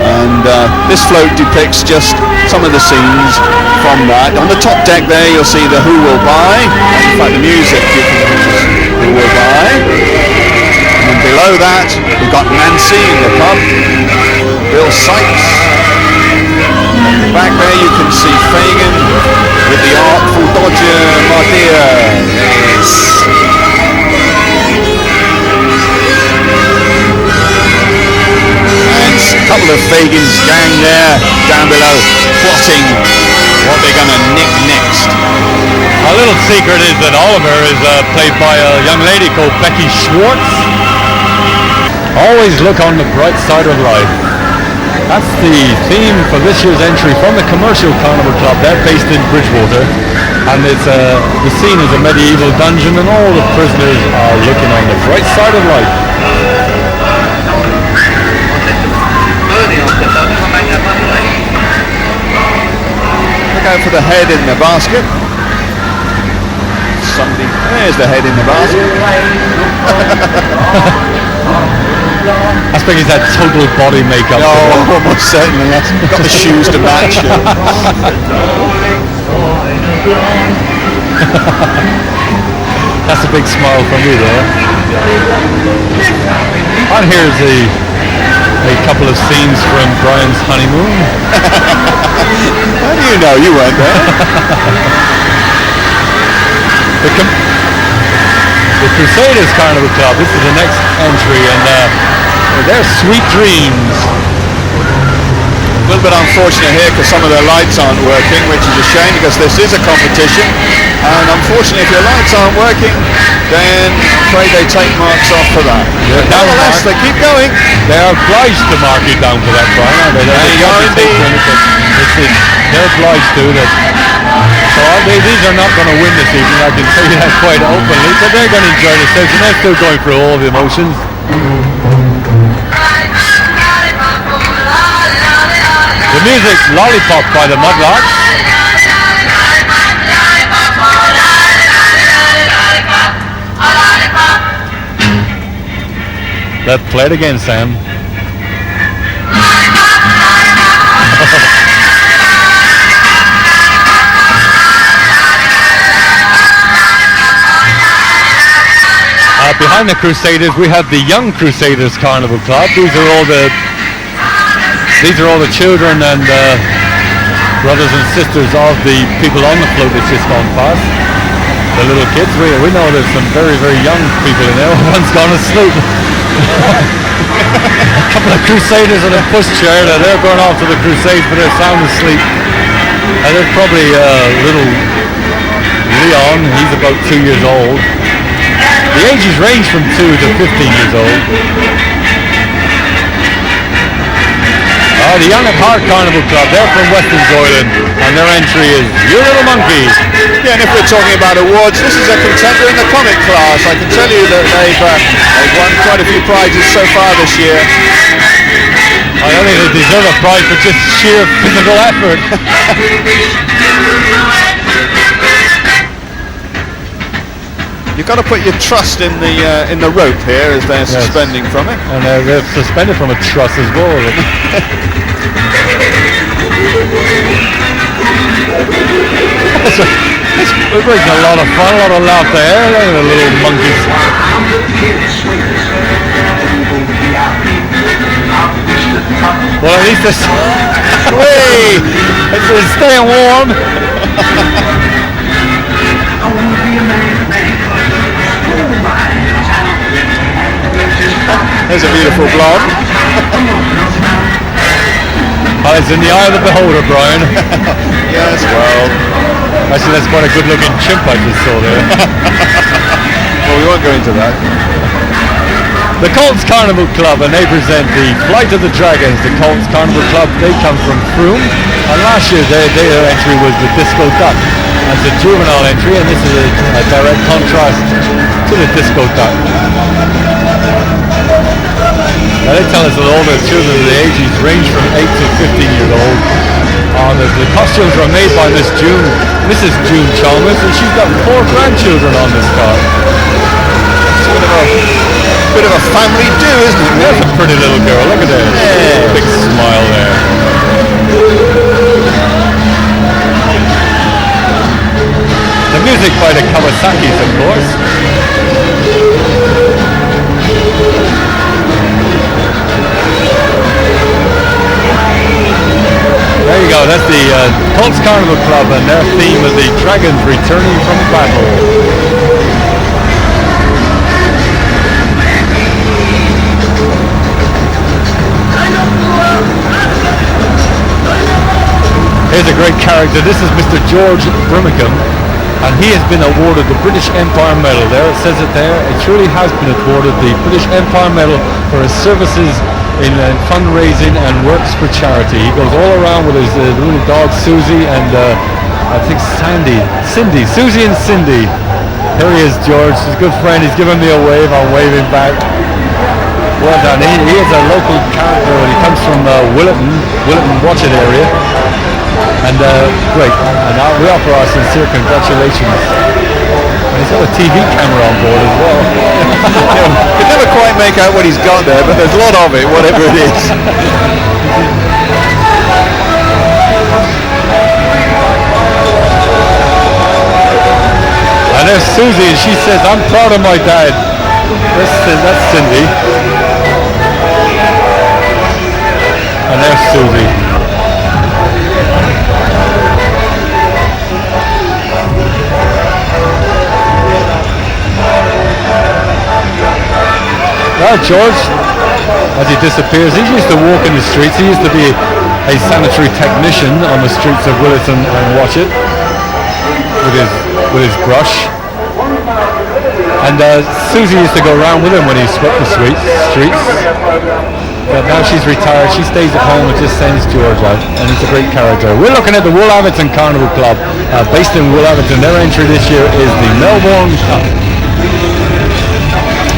And this float depicts just some of the scenes from that. On the top deck there, you'll see the Who Will Buy. In fact, the music is Who Will Buy. And then below that, we've got Nancy in the pub, Bill Sykes. Back there, you can see Fagin with the Artful Dodger, my dear. Yes. A couple of Fagin's gang there down below plotting what they're going to nick next. A little secret is that Oliver is played by a young lady called Becky Schwartz. Always look on the bright side of life. That's the theme for this year's entry from the Commercial Carnival Club. They're based in Bridgewater, and it's the scene is a medieval dungeon, and all the prisoners are looking on the bright side of life. Look out for the head in the basket. There's the head in the basket. I suppose he's had total body makeup. Oh, almost certainly. That's got the shoes to match. That's a big smile from you there. And here's a couple of scenes from Brian's honeymoon. How do you know? You weren't there. The Crusaders Carnival Club, this is the next entry, and their Sweet Dreams. A little bit unfortunate here because some of their lights aren't working, which is a shame because this is a competition. And unfortunately, if your lights aren't working, then I'm afraid they take marks off for that. But nevertheless, they keep going. They are obliged to mark you down for that, Brian, aren't they? They are indeed. They're obliged to that. So these are not going to win this evening, I can tell you that quite openly, but they're going to enjoy themselves and they're still going through all the emotions. The music, Lollipop by the Mudlarks. Let's play it again, Sam. Behind the Crusaders, we have the Young Crusaders Carnival Club. These are all the children and brothers and sisters of the people on the float that's just gone past. The little kids. We know there's some very, very young people in there. One's gone asleep. A couple of Crusaders in a pushchair. They're going off to the Crusades, but they're sound asleep. And there's probably little Leon. He's about 2 years old. The ages range from 2 to 15 years old. The Young at Heart Carnival Club, they're from Weston-super-Mare, and their entry is You Little Monkey. Yeah, and if we're talking about awards, this is a contender in the comic class. I can tell you that they've won quite a few prizes so far this year. I don't think they deserve a prize for just sheer physical effort. You've got to put your trust in the rope here as they're suspending from it. And they're suspended from a truss as well. We're bringing a lot of fun, a lot of laughter there. Look at the little monkeys. Well, at least it's staying warm. There's a beautiful blonde. Well, it's in the eye of the beholder, Brian. Yes, well. Actually, that's quite a good-looking chimp I just saw there. Well, we won't go into that. The Colts Carnival Club, and they present the Flight of the Dragons. The Colts Carnival Club, they come from Frome, and last year their entry was the Disco Duck. That's a juvenile entry, and this is a direct contrast to the Disco Duck. Now they tell us that all the children of the ages range from 8 to 15 years old. The costumes are made by Mrs. June Chalmers, and she's got 4 grandchildren on this car. It's a bit of a family do, isn't it? That's a pretty little girl. Look at her. Yeah. Big smile there. The music by the Kawasaki's, of course. There you go, that's the Colts Carnival Club and their theme of the Dragons returning from battle. Here's a great character. This is Mr. George Brimacombe, and he has been awarded the British Empire Medal. There it says it there. It truly has been awarded the British Empire Medal for his services in fundraising and works for charity. He goes all around with his little dog Susie and I think Cindy, Susie and Cindy. Here he is, George, his good friend. He's giving me a wave. I'm waving back. Well done. He is a local character. He comes from Willetton, Watchet area. And great. And we offer our sincere congratulations. And he's got a TV camera on board as well. You can never quite make out what he's got there, but there's a lot of it, whatever it is. And there's Susie, and she says, "I'm proud of my dad." That's Cindy. And there's Susie. George, as he disappears, he used to walk in the streets. He used to be a sanitary technician on the streets of Williton and watch it with his brush. And Susie used to go around with him when he swept the streets. But now she's retired, she stays at home and just sends George out, and he's a great character. We're looking at the Woolhaverton Carnival Club, based in Woolhaverton. Their entry this year is the Melbourne Cup.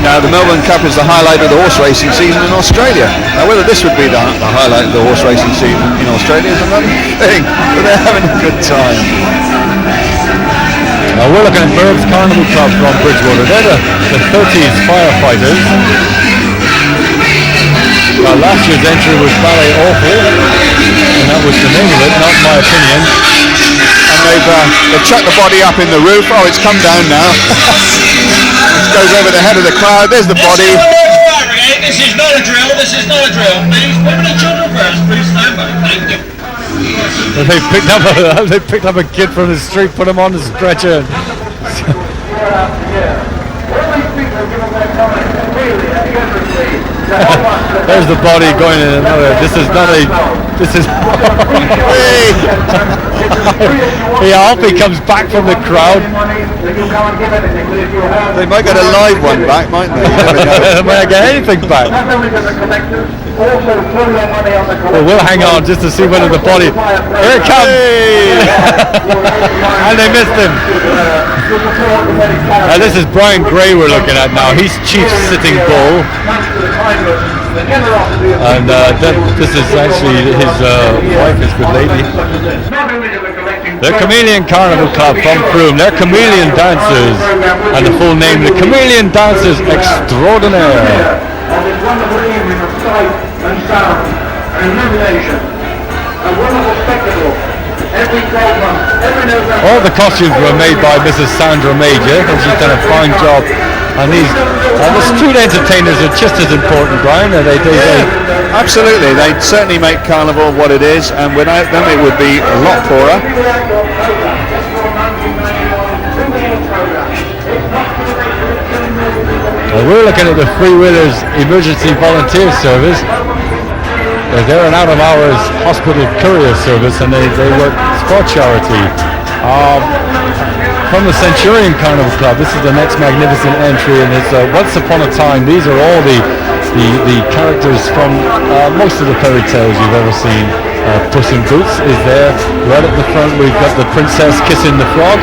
Now the Melbourne Cup is the highlight of the horse racing season in Australia. Now whether this would be the highlight of the horse racing season in Australia is another thing, but they're having a good time. Now we're looking at Burbs Carnival Club from Bridgewater. They're the 30s firefighters. Last year's entry was Ballet Awful, and that was the name of it, not my opinion. And they've chucked the body up in the roof. Oh, it's come down now. It goes over the head of the crowd. There's the body. This is not a drill. This is not a drill. Please, women and children first. Please stand by. Thank you. They picked up a kid from the street, put him on the stretcher. There's the body going in another. This is. I hope he comes back from the crowd. They might get a live one back, mightn't they? You never know. They might get anything back. Well, we'll hang on just to see whether the body. Here it comes. And they missed him. Now this is Brian Gray we're looking at now. He's Chief Sitting Bull. And this is actually his wife, his good lady. The Chameleon Carnival Club from Frome. They're chameleon dancers. And the full name, the Chameleon Dancers Extraordinaire. All the costumes were made by Mrs. Sandra Major, and she's done a fine job. And these, the street entertainers are just as important, Brian. Absolutely, they certainly make Carnival what it is, and without them it would be a lot poorer. Well, we're looking at the Freewheelers Emergency Volunteer Service. They're an out-of-hours hospital courier service, and they work for charity. From the Centurion Carnival Club, this is the next magnificent entry, and it's Once Upon a Time. These are all the characters from most of the fairy tales you've ever seen. Puss in Boots is there. Right at the front we've got the princess kissing the frog,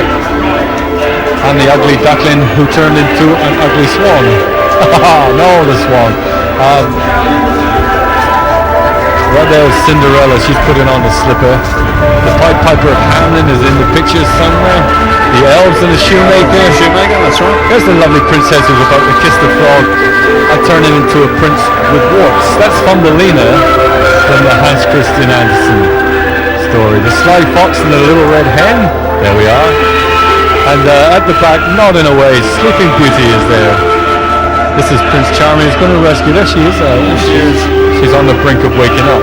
and the ugly duckling who turned into an ugly swan. No, the swan. Right there is Cinderella, she's putting on the slipper. The Pied Piper of Hamelin is in the picture somewhere. The elves and the shoemaker. That's right. There's the lovely princess who's about to kiss the frog and turn him into a prince with warts. That's Thumbelina from the Hans Christian Andersen story. The Sly Fox and the Little Red Hen. There we are. And at the back, nodding away, Sleeping Beauty is there. This is Prince Charming who's going to rescue. There she is. She's on the brink of waking up.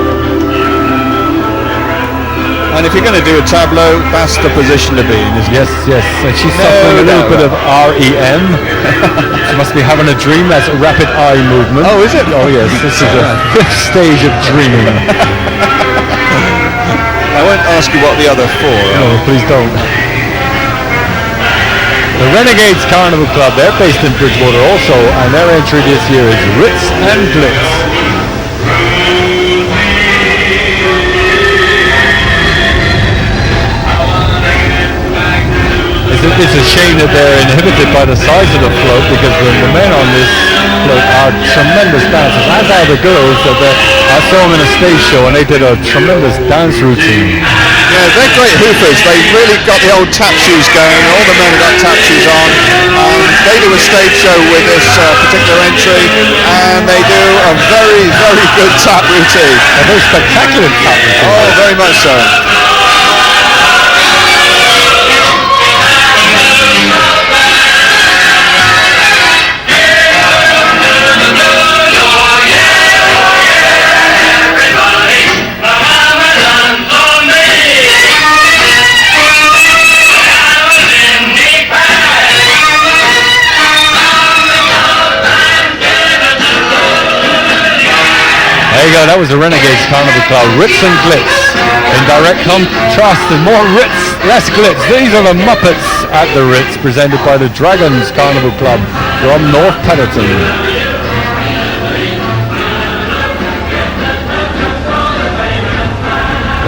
And if you're going to do a tableau, that's the position to be in, isn't it? Yes. And she's suffering a little bit of REM. She must be having a dream. That's a rapid eye movement. Oh, is it? Oh, yes. This is the fifth stage of dreaming. I won't ask you what the other four are. No, please don't. The Renegades Carnival Club, they're based in Bridgewater also, and their entry this year is Ritz and Glitz. It's a shame that they're inhibited by the size of the float, because the men on this float are tremendous dancers, as are the girls. I saw them in a stage show and they did a tremendous dance routine. Yeah, they're great hoopers. They've really got the old tap shoes going. All the men have got tap shoes on. They do a stage show with this particular entry, and they do a very, very good tap routine. A very spectacular tap routine. Oh, very much so. There you go, that was the Renegades Carnival Club. Ritz and Glitz. In direct contrast to more Ritz, less Glitz. These are the Muppets at the Ritz, presented by the Dragons Carnival Club from North Petherton.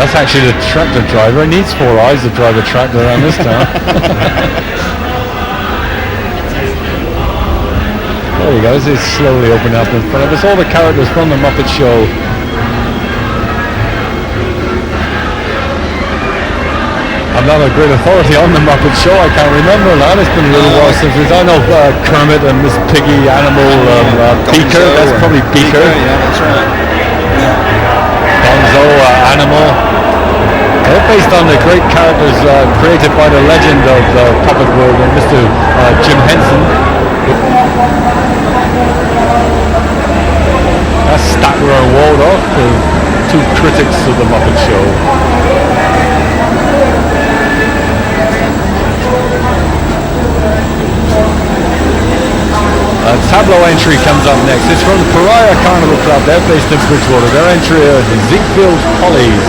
That's actually the tractor driver. He needs 4 eyes to drive a tractor around this town. There you go, it's slowly opening up in front of us. All the characters from the Muppet Show. I'm not a great authority on the Muppet Show. I can't remember that. It's been a little while since I know Kermit and Miss Piggy, Animal, Beaker. That's probably Beaker. Yeah, that's right. Gonzo, Animal. They're based on the great characters created by the legend of the puppet world, Mr. Jim Henson. That's Statler and Waldorf, the 2 critics of the Muppet Show. Tableau entry comes up next. It's from the Pariah Carnival Club. They're based in Bridgewater. Their entry is Ziegfeld Pollies.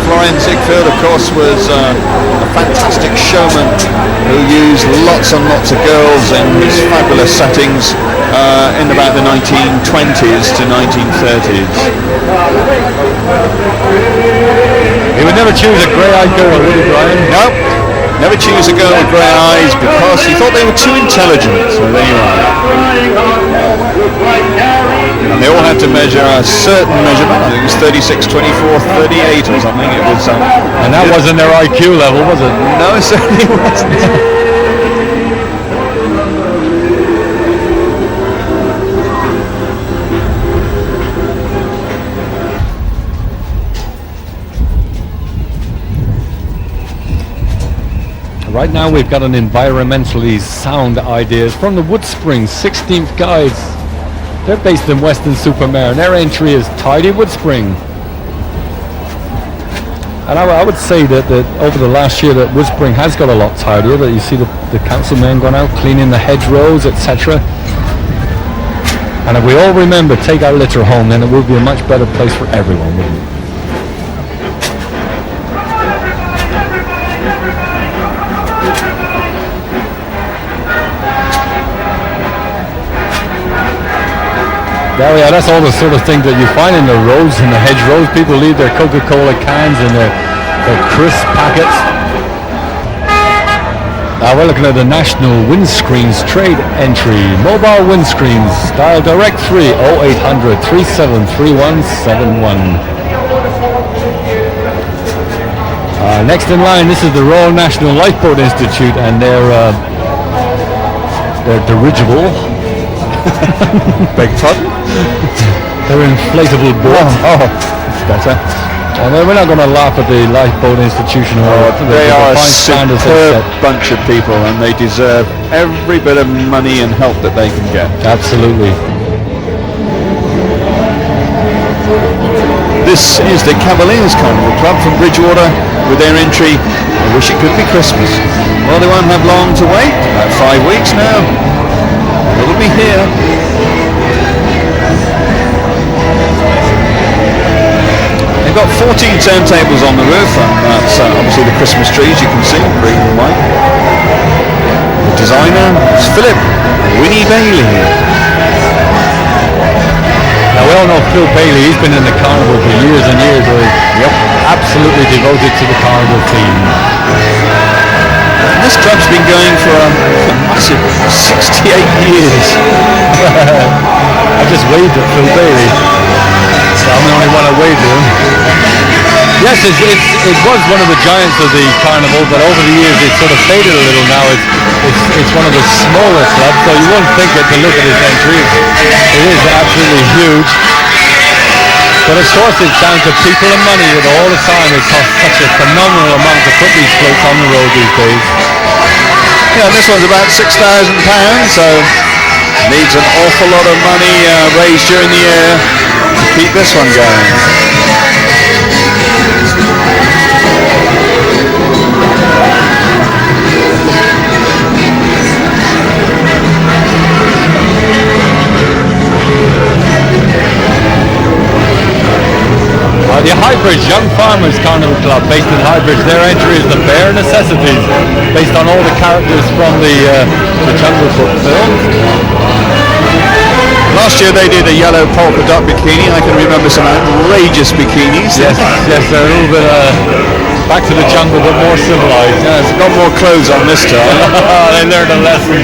Florian Ziegfeld, of course, was a fantastic showman who used lots and lots of girls in his fabulous settings in about the 1920s to 1930s. He would never choose a grey-eyed girl, would he, Brian? No, never choose a girl with grey eyes because he thought they were too intelligent. So there you are. And they all had to measure a certain measurement. I think it was 36, 24, 38 or something. It was, and that wasn't their IQ level, was it? No, it certainly wasn't. Right now we've got an environmentally sound ideas from the Woodspring 16th Guides. They're based in Weston-super-Mare and their entry is Tidy Woodspring. And I would say that over the last year that Woodspring has got a lot tidier, that you see the councilmen going out cleaning the hedgerows, etc. And if we all remember, take our litter home, then it will be a much better place for everyone, wouldn't it? There we are, that's all the sort of thing that you find in the roads and the hedgerows. People leave their Coca-Cola cans and their crisp packets. We're looking at the National Windscreens Trade entry. Mobile windscreens, dial direct 3 0800 373171. Next in line, this is the Royal National Lifeboat Institute and their dirigible. Beg pardon? They're inflatable boats. Oh, that's better. And we're not going to laugh at the Lifeboat Institution. They are a superb bunch of people and they deserve every bit of money and help that they can get. Absolutely. This is the Cavaliers Carnival Club from Bridgewater with their entry, I wish it could be Christmas. Well, they won't have long to wait, about 5 weeks now. It'll be here. They've got 14 turntables on the roof. That's obviously the Christmas trees you can see, green and white. The designer is Philip Winnie Bailey. Now we all know Phil Bailey, he's been in the carnival for years and years. Yep. Absolutely devoted to the carnival theme. And this club's been going for a massive 68 years. I just waved at Phil Bailey. So I'm the only one I waved at him. Yes, it was one of the giants of the carnival, but over the years it's sort of faded a little now. It's one of the smaller clubs, so you wouldn't think it to look at his entry. It is absolutely huge. But of course it's down to people and money that all the time it costs such a phenomenal amount to put these floats on the road these days. Yeah, this one's about £6,000, so needs an awful lot of money raised during the year to keep this one going. the Highbridge Young Farmers Carnival Club, based in Highbridge. Their entry is the Bare Necessities, based on all the characters from the Jungle Book film. Last year they did a yellow polka dot bikini. I can remember some outrageous bikinis. Yes, they're a little bit back to the jungle, but more civilized. Yeah, it's got more clothes on this time. They learned a lesson.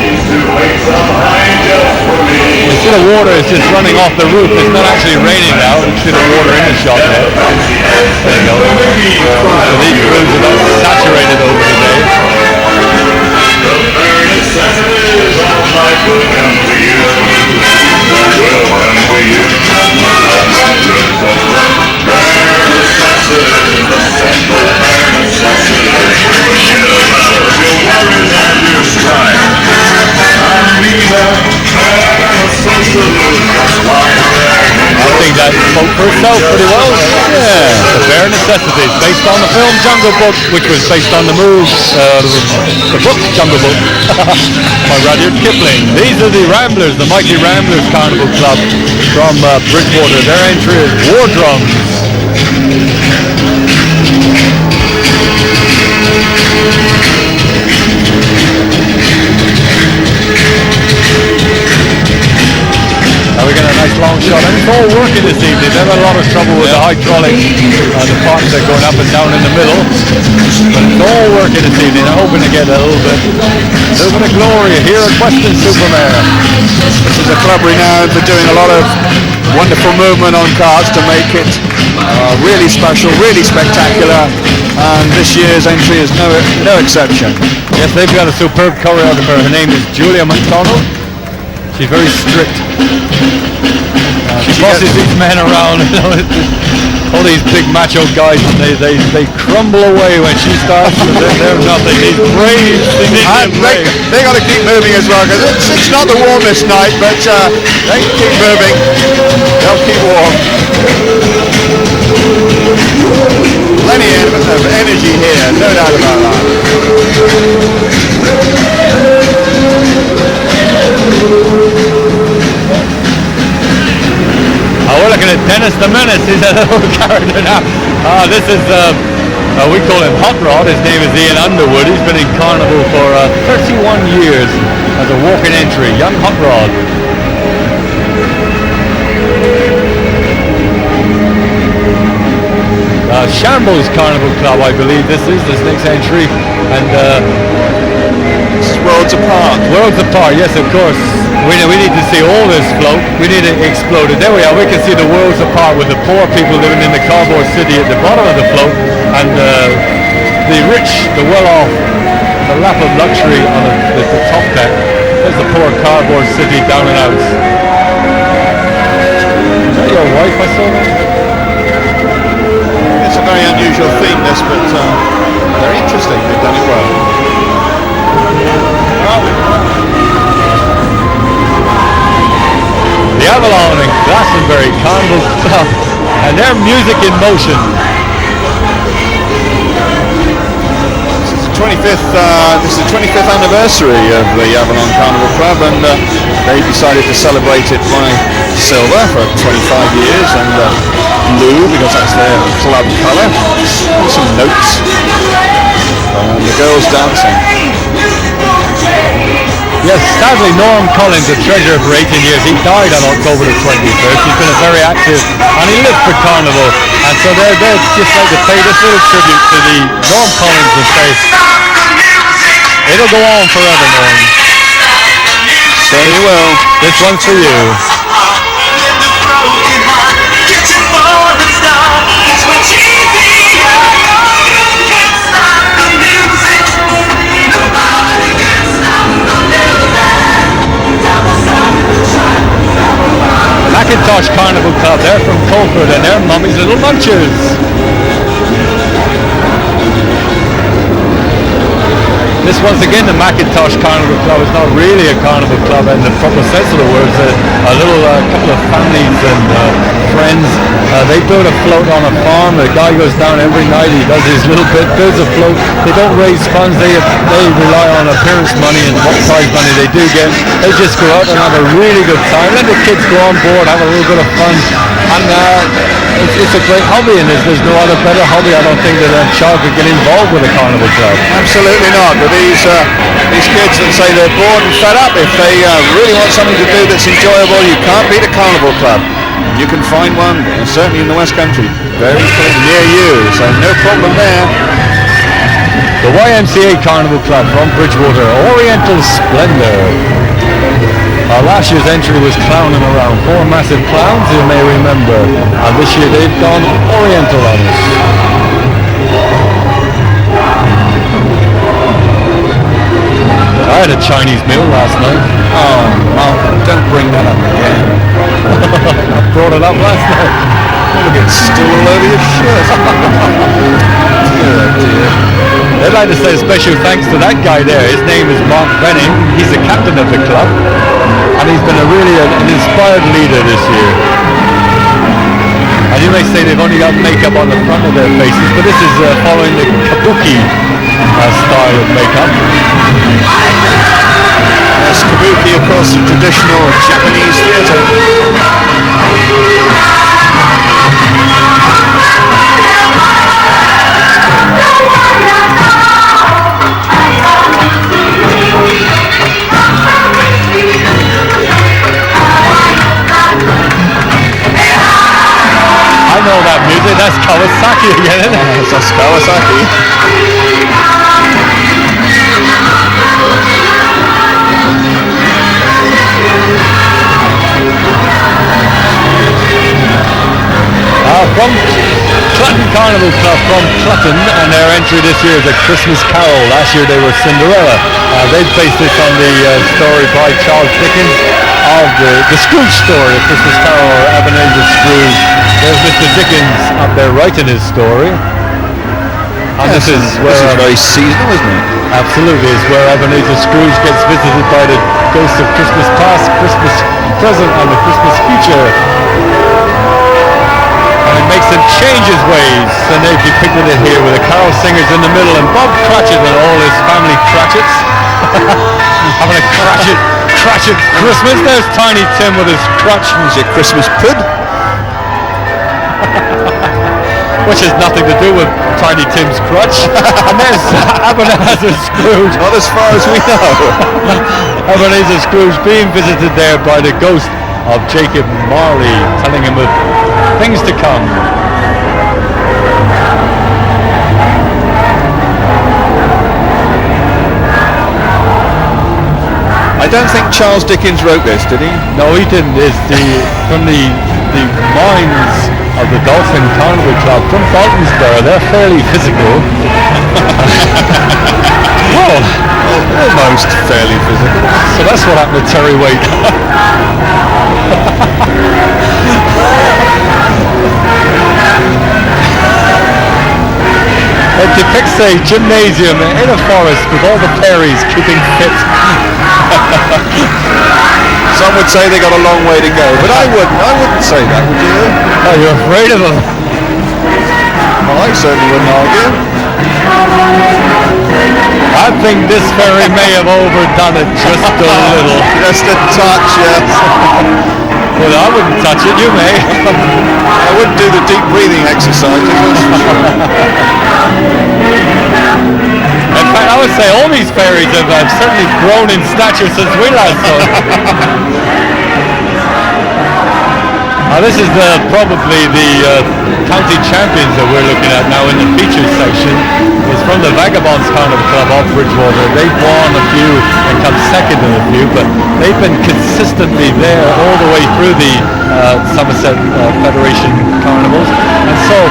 You see the water is just running off the roof. It's not actually raining now. You see the water in the shot there. There you go. So these roofs are not saturated over the day. I think that spoke for itself pretty well. Yeah, the Bare Necessities, based on the film Jungle Book, which was based on the book Jungle Book by Rudyard Kipling. These are the Ramblers, the Mighty Ramblers Carnival Club from Bridgewater. Their entry is War Drums. Now we get a nice long shot, and it's all working this evening. They've had a lot of trouble with the hydraulics, the parts are going up and down in the middle, but it's all working this evening. I'm hoping to get a little bit of glory here at Weston-super-Mare. This is a club renowned for doing a lot of wonderful movement on cards to make it really special, really spectacular, and this year's entry is no exception. Yes, they've got a superb choreographer. Her name is Julia McDonald. She's very strict. She bosses these men around, you know, all these big macho guys, and they crumble away when she starts. They're nothing. These brave, they got to keep moving as well, because it's not the warmest night, but they keep moving. They'll keep warm. Plenty of energy here, no doubt about that. We're looking at Dennis the Menace. He's a little character now. This is, we call him Hot Rod. His name is Ian Underwood. He's been in Carnival for 31 years as a walk-in entry. Young Hot Rod. Shambles Carnival Club, I believe this next entry. And this is Worlds Apart. Worlds Apart, yes, of course. We need to see all this float. We need it exploded. There we are. We can see the Worlds Apart with the poor people living in the cardboard city at the bottom of the float, and the rich, the well-off, the lap of luxury on the top deck. There's the poor cardboard city down and out. Is that your wife I saw there? It's a very unusual theme, this, but very interesting. They've done it well. The Avalon and Glastonbury Carnival Club and their music in motion. This is the 25th anniversary of the Avalon Carnival Club, and they decided to celebrate it by silver for 25 years and blue because that's their club colour. And some notes. And the girls dancing. Yes, sadly Norm Collins, the treasurer for 18 years, he died on October the 21st. He's been a very active, and he lived for Carnival. And so they're just like to pay this little tribute to the Norm Collins and say, it'll go on forever, Norm. Certainly will. This one's for you. Macintosh Carnival Club, they're from Colford and they're Mummy's Little Munches. This once again, the Macintosh Carnival Club is not really a carnival club in the proper sense of the words. A little couple of families and friends. They build a float on a farm. The guy goes down every night. He does his little bit, builds a float. They don't raise funds. They rely on appearance money and what prize money they do get. They just go out and have a really good time. Let the kids go on board, have a little bit of fun. And it's a great hobby, and there's no other better hobby. I don't think that a child could get involved with a carnival club. Absolutely not. But these kids that say they're bored and fed up, if they really want something to do that's enjoyable, you can't beat a carnival club. You can find one, certainly in the West Country, very near you, so no problem there. The YMCA Carnival Club from Bridgewater, Oriental Splendor. Last year's entry was clowning around, 4 massive clowns, you may remember. And this year they've gone Oriental on us. I had a Chinese meal last night. Oh, Malcolm, don't bring that up again. I brought it up last night. Look, it's still all over your shirt. Dear, dear. I'd like to say a special thanks to that guy there. His name is Mark Benning. He's the captain of the club, and he's been an inspired leader this year. And you may say they've only got makeup on the front of their faces, but this is following the kabuki style of makeup. Yes, kabuki, of course, the traditional Japanese theatre. I know that music, that's Kawasaki again, isn't it? That's Kawasaki. From Clutton Carnival Club from Clutton, and their entry this year is A Christmas Carol. Last year they were Cinderella. They based this on the story by Charles Dickens of the Scrooge story, A Christmas Carol, or Ebenezer Scrooge. There's Mr. Dickens up there writing his story. And Yes, this is where very seasonal, isn't it? absolutely is where Ebenezer Scrooge gets visited by the ghosts of Christmas past, Christmas present, and the Christmas future. And it makes him change his ways, and they've depicted it here with the carol singers in the middle and Bob Cratchit and all his family Cratchits having a Cratchit Christmas. There's Tiny Tim with his crutch. Is it Christmas pud? Which has nothing to do with Tiny Tim's crutch. And there's Ebenezer Scrooge. Not as far as we know. Ebenezer Scrooge being visited there by the ghost of Jacob Marley, telling him of things to come. I don't think Charles Dickens wrote this, did he? No, he didn't. It's from the minds of the Dolphin Carnival Club from Boltonsborough. They're fairly physical. Well, almost fairly physical. So that's what happened to Terry Waite. It depicts a gymnasium in a forest with all the fairies keeping fit. Some would say they got a long way to go, but I wouldn't say that, would you? Oh, you're afraid of them? Well, I certainly wouldn't argue. I think this fairy may have overdone it just a little. Just a touch, yes. Well, I wouldn't touch it, you may. I wouldn't do the deep breathing exercises, that's for sure. In fact, I would say all these fairies have certainly grown in stature since we last saw them. This is probably the county champions that we're looking at now in the features section. It's from the Vagabonds Carnival Club of Bridgewater. They've won a few and come second in a few, but they've been consistently there all the way through the Somerset Federation Carnivals. And so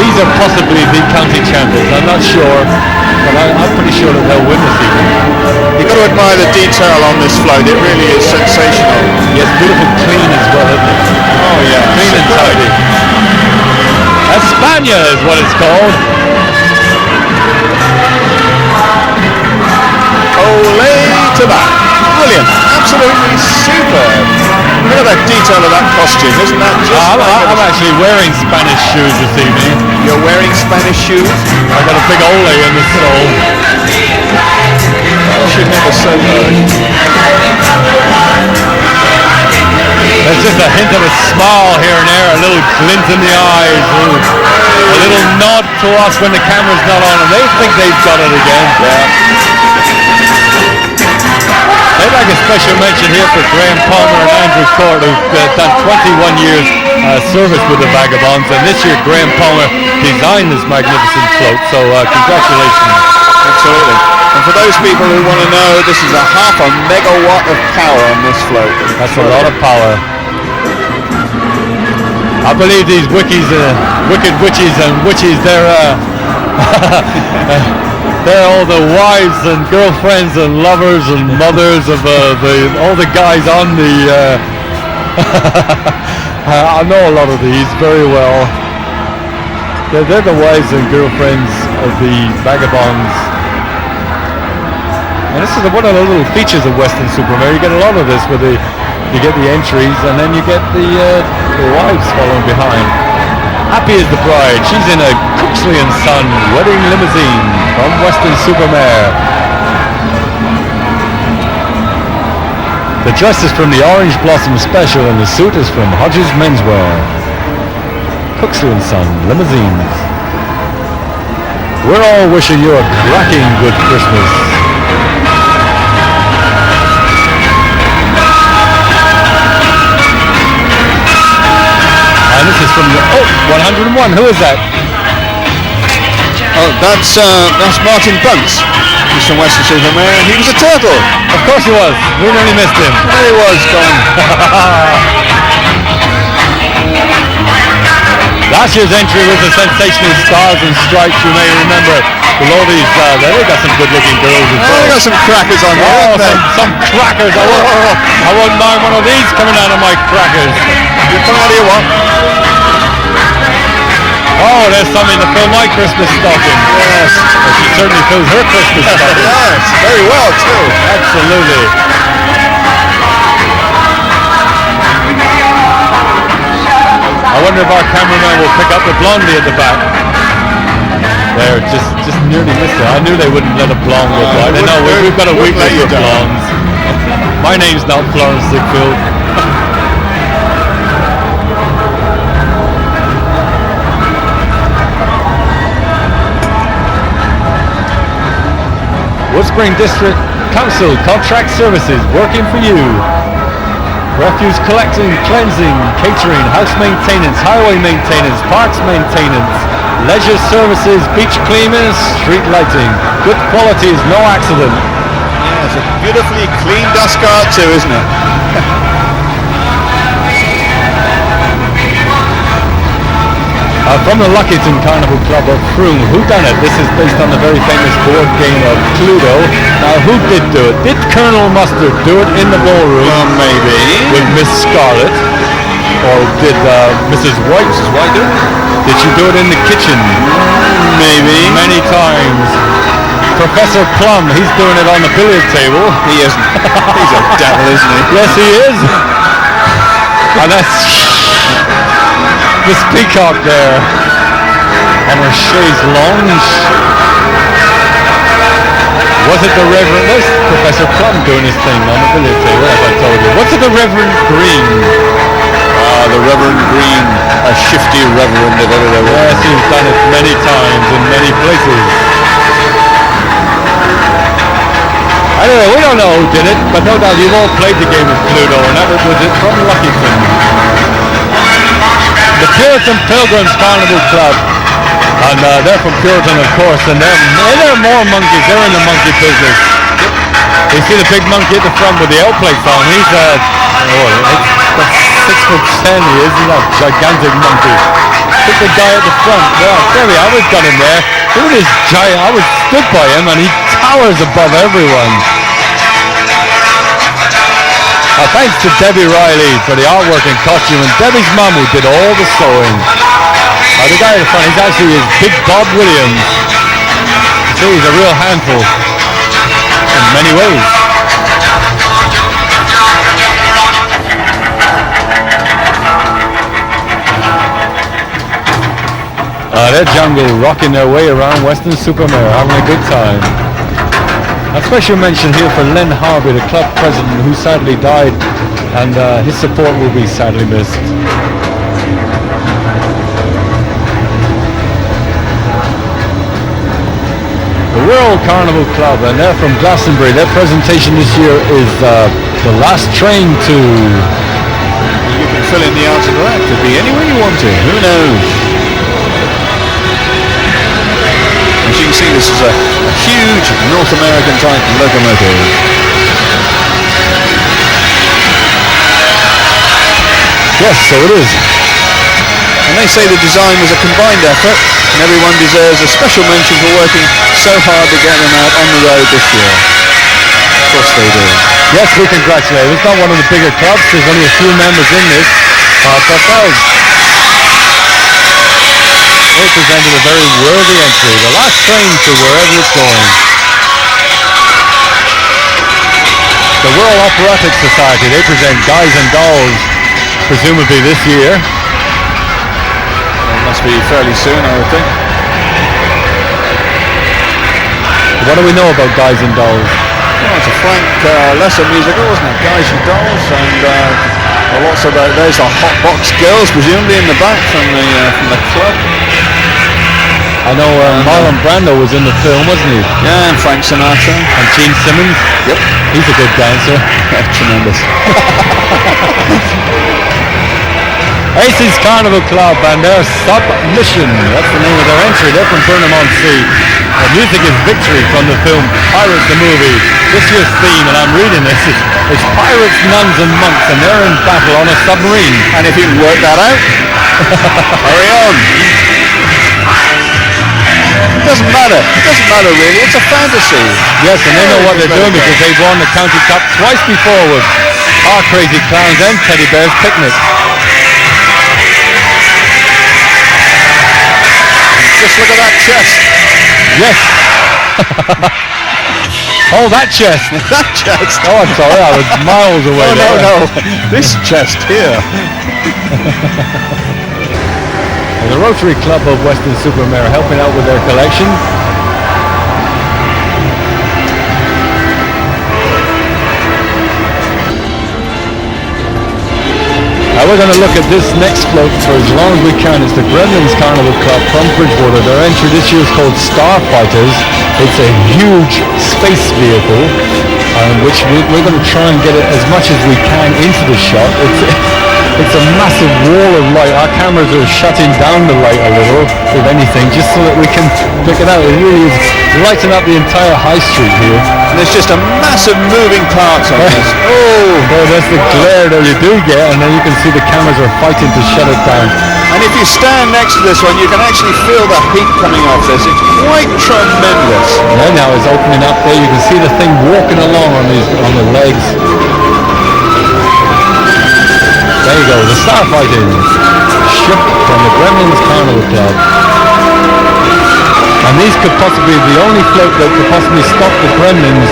these are possibly the county champions. I'm not sure, but I'm pretty sure that they'll win this evening. You've got to admire the detail on this float. It really is sensational. Yes, beautiful clean as well, isn't it? Oh yeah, Clean and tidy. España is what it's called. Olé to that. Brilliant. Absolutely superb. Look at that detail of that costume. Isn't that just I'm actually wearing Spanish shoes this evening. You're wearing Spanish shoes? I got a big ole in the sole. You should never say that. There's just a hint of a smile here and there, a little glint in the eyes, a little nod to us when the camera's not on, and they think they've got it again. I'd like a special mention here for Graham Palmer and Andrew Court, who've done 21 years service with the Vagabonds, and this year Graham Palmer designed this magnificent float, so congratulations. Absolutely. And for those people who want to know, this is a 0.5 megawatt of power on this float. That's a lot of power. I believe these wicked witches and witches, they're they're all the wives and girlfriends and lovers and mothers of all the guys on the I know a lot of these very well. They're the wives and girlfriends of the Vagabonds. And this is one of the little features of Weston-super-Mare. You get a lot of this where you get the entries and then you get the wives following behind. Happy is the bride. She's in a Cooksley & Son wedding limousine from Weston-super-Mare. The dress is from the Orange Blossom Special and the suit is from Hodges Menswear. Cooksley & Son limousines. We're all wishing you a cracking good Christmas. And this is from the 101. Who is that? Oh, that's Martin Bunce. He's from Weston-super-Mare. He was a turtle. Of course he was. We nearly missed him. There he was, Colin. Last year's entry was the sensational Stars and Stripes. You may remember. Below these, they got some good-looking girls as well. They got some crackers on there. Oh, some crackers. I wouldn't mind one of these coming out of my crackers. You come out of your what? Oh, there's something to fill my Christmas stocking. Yes. Well, she certainly fills her Christmas stocking. Yes, very well too. Absolutely. I wonder if our cameraman will pick up the blondie at the back. There, just nearly missed it. I knew they wouldn't let a blonde go by. They know we've got a weakness for blondes. My name's not Florence Ziegfeld. Woodspring District Council Contract Services working for you. Refuse collecting, cleansing, catering, house maintenance, highway maintenance, parks maintenance, leisure services, beach cleaners, street lighting. Good quality is no accident. Yeah, it's a beautifully clean dust cart too, isn't it? From the Luckyton Carnival Club of Frome, whodunit? This is based on the very famous board game of Cluedo. Now, who did do it? Did Colonel Mustard do it in the ballroom? Well, maybe. With Miss Scarlet? Or did Mrs. White do it? Did she do it in the kitchen? Maybe. Many times. Professor Plum, he's doing it on the billiard table. He isn't. He's a devil, isn't he? Yes, he is. And that's Miss Peacock there on her chaise lounge. Was it the Reverend? There's Professor Plum doing his thing on the billiard table, as I told you. What's it the Reverend Green? The Reverend Green, a shifty reverend if ever there was. Yes, he's done it many times in many places. Anyway, we don't know who did it, but no doubt you've all played the game of Cluedo, and that was it from Luckyton. The Puritan Pilgrims Carnival Club, and they're from Puritan, of course, and they're more monkeys. They're in the monkey business. You see the big monkey at the front with the L plates on. He's that's 6'10", he is. He's a gigantic monkey. Look at the guy at the front. Yeah, there we are. We've got him there. Look at this giant. I was stood by him, and he towers above everyone. Thanks to Debbie Riley for the artwork and costume, and Debbie's mum who did all the sewing. The guy at the front, he's actually Big Bob Williams. See, he's a real handful in many ways. They're jungle rocking their way around Weston-super-Mare, having a good time. A special mention here for Len Harvey, the club president, who sadly died and his support will be sadly missed. The World Carnival Club, and they're from Glastonbury. Their presentation this year is The Last Train to... You can fill in the answer to that. Could be anywhere you want to. Who knows? As you can see, this is a huge North American type locomotive. Yes, so it is. And they say the design was a combined effort, and everyone deserves a special mention for working so hard to get them out on the road this year. Of course they do. Yes, we congratulate. It's not one of the bigger clubs. There's only a few members in this. They presented a very worthy entry. The last train to wherever it's going. The World Operatic Society, they present Guys and Dolls, presumably this year. It must be fairly soon, I would think. What do we know about Guys and Dolls? Well, it's a Frank Lesser musical, wasn't it? Guys and Dolls, and lots of those are hot box girls, presumably in the back from the club. I know Marlon Brando was in the film, wasn't he? Yeah, and Frank Sinatra. And Gene Simmons. Yep. He's a good dancer. Tremendous. Aces Carnival Club and their Submission. That's the name of their entry. They're from Burnham-on-Sea. The music is Victory from the film Pirates the Movie. This year's theme, and I'm reading this, is pirates, nuns and monks, and they're in battle on a submarine. And if you can work that out, hurry on. It doesn't matter. It doesn't matter really. It's a fantasy. Yes, and they know what they're doing because they've won the County Cup twice before with Our Crazy Clowns and Teddy Bear's Picnic. Just look at that chest. Yes. Oh, that chest. That chest. Oh, I'm sorry. I was miles away. No. This chest here. The Rotary Club of Weston-super-Mare helping out with their collection. Now we're going to look at this next float for as long as we can. It's the Gremlins Carnival Club from Bridgewater. Their entry this year is called Starfighters. It's a huge space vehicle, which we're going to try and get it as much as we can into the shot. It's a massive wall of light. Our cameras are shutting down the light a little, if anything, just so that we can pick it out. It really is lighting up the entire high street here. And there's just a massive moving parts on this. Oh, that's the glare that you do get, and then you can see the cameras are fighting to shut it down. And if you stand next to this one, you can actually feel the heat coming off this. It's quite tremendous. And now it's opening up there. You can see the thing walking along on the legs. There you go, the Starfighting ship from the Gremlins Carnival Club. And these could possibly be the only float that could possibly stop the Gremlins,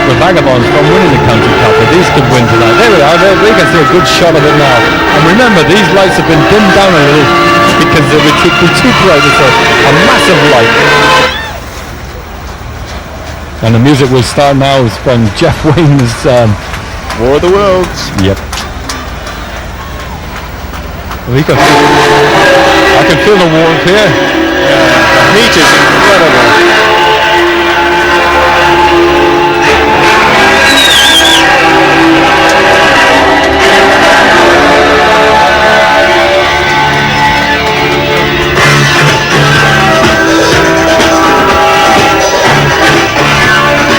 the Vagabonds, from winning the County Cup. But these could win tonight. There we are, we can see a good shot of it now. And remember, these lights have been dimmed down a little because they would be too bright. It's a massive light. And the music will start now from Jeff Wayne's War of the Worlds. Yep. I can feel the warmth here. The heat is incredible.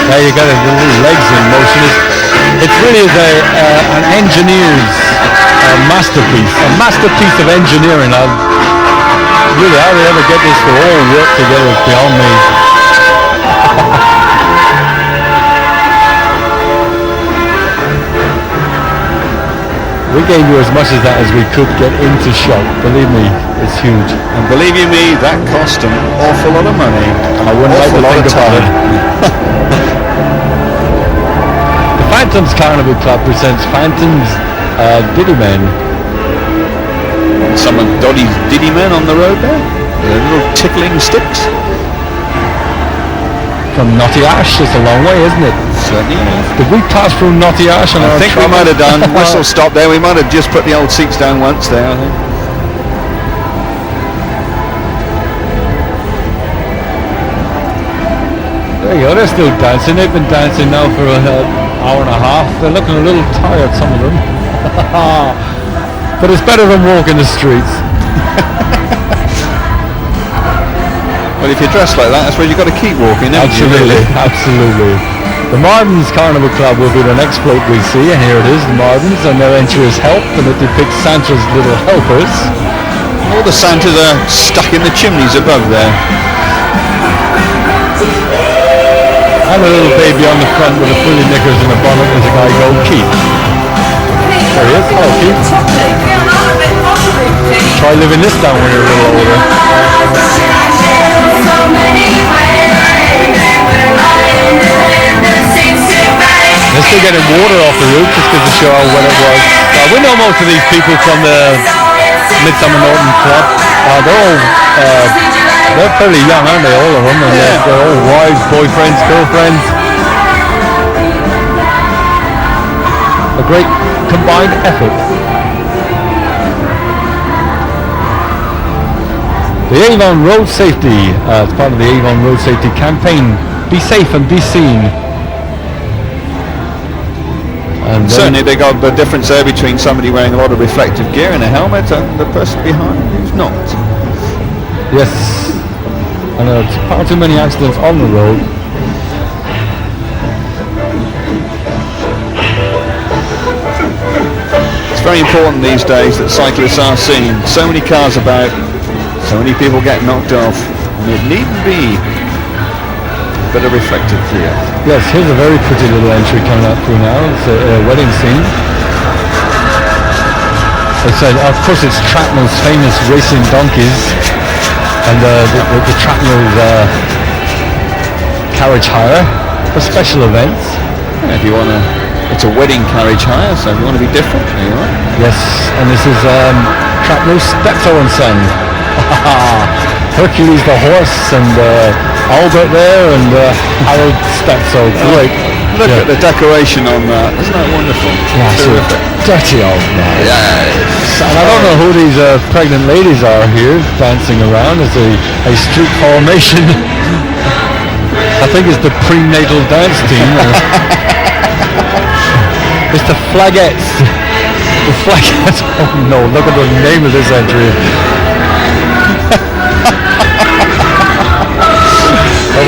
There you got it, the little legs in motion. It really is an engineer's masterpiece of engineering. Really, how they ever get this to all work together is beyond me. We gave you as much of that as we could get into shot. Believe me, it's huge. And believe you me, that cost an awful lot of money. I wouldn't like to think about it. The Phantoms Carnival Club presents Phantoms Diddy Men. Some of Doddy's Diddy Men on the road there. The little tickling sticks. from Knotty Ash. It's a long way, isn't it? Certainly is. Did we pass through Knotty Ash? And I think we might have done. Whistle stop there. We might have just put the old seats down once there, I think. There you go, they're still dancing. They've been dancing now for an hour and a half. They're looking a little tired, some of them. But it's better than walking the streets. Well, if you're dressed like that, I suppose you've got to keep walking, haven't you, Absolutely, really? absolutely. The Mardens Carnival Club will be the next float we see, and here it is, the Mardens, and their entry is Help, and it depicts Santa's little helpers. All the Santas are stuck in the chimneys above there. And a little baby on the front with a frilly knickers and a bonnet is a guy called Keith. There he is. Hello, Keith. Try living this down when you're a little older. They're still getting water off the roof just because to show how wet it was. We know most of these people from the Midsummer Norton Club. They're fairly young, aren't they, all of them? And they're all wives, boyfriends, girlfriends. A great combined effort. The Avon Road Safety, as part of the Avon Road Safety campaign, be safe and be seen. And Certainly they got the difference there between somebody wearing a lot of reflective gear and a helmet and the person behind who's not. Yes, and there's far too many accidents on the road. It's very important these days that cyclists are seen. So many cars about, so many people get knocked off, and it needn't be a bit of reflective gear. Yes, here's a very pretty little entry coming up through now. It's a wedding scene. It's of course it's Trapnell's famous racing donkeys, and the Trapnell's carriage hire for special events. Yeah, if you want to, it's a wedding carriage hire, so if you want to be different, there you are. Yes, and this is Trapnell's Steptoe and Son. Hercules the horse and Albert there and Harold Steptoe. Great. Look at the decoration on that. Isn't that wonderful? Yeah, Terrific. dirty old man. Yeah. And I don't know who these pregnant ladies are here dancing around. It's a street formation. I think it's the prenatal dance team. It's the Flagettes. The Flagettes. Oh no, look at the name of this entry.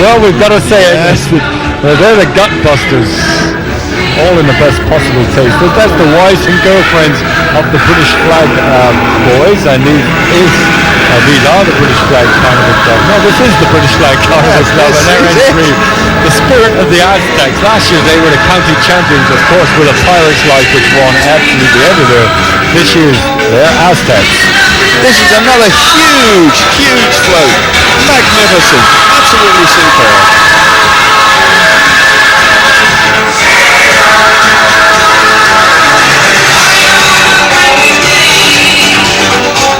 Well, we've got to say it. They're the gut busters. All in the best possible taste. That's the wives and girlfriends of the British flag boys, and these are the British flag Carnival Club. No, this is the British flag Carnival Club, and they're entry, the spirit of the Aztecs. Last year they were the county champions, of course, with a Pirate's Life, which won absolutely everywhere. This year's they're Aztecs. This is another huge, huge float. Magnificent. Absolutely superb.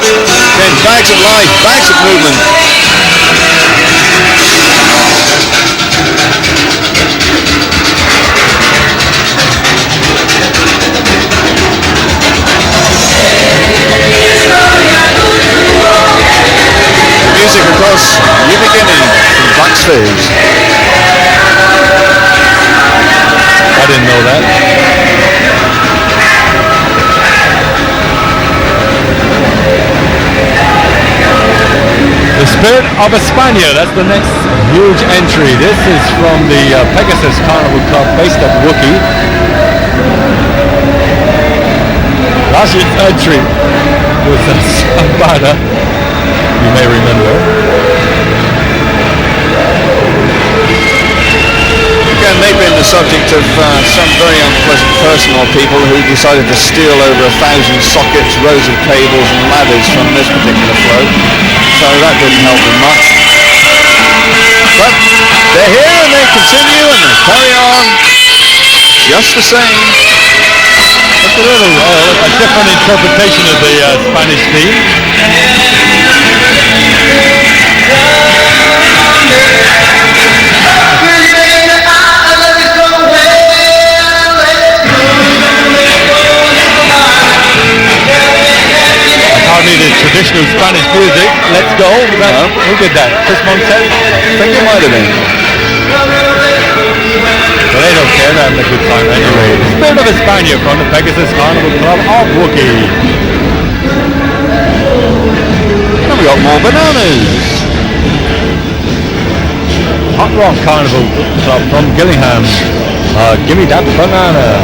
Again, bags of life, bags of movement. Music, of course, New Beginning from Black's Fizz. I didn't know that. The Spirit of España, that's the next huge entry. This is from the Pegasus Carnival Club based at Wookie. Last year's entry was Zambada, you may remember. Again, they've been the subject of some very unpleasant personal people who decided to steal over 1,000 sockets, rows of cables and ladders from this particular float. So that didn't help them much. But they're here and they continue and they carry on just the same. That's a little, a different interpretation of the Spanish theme. is traditional Spanish music. Let's go. Who did that? Chris Montel? I think it might have been. But they don't care, they're having a good time anyway. Spirit of España from the Pegasus Carnival Club of Wookie. And we got more bananas. Hot Rock Carnival Club from Gillingham. Give me that banana.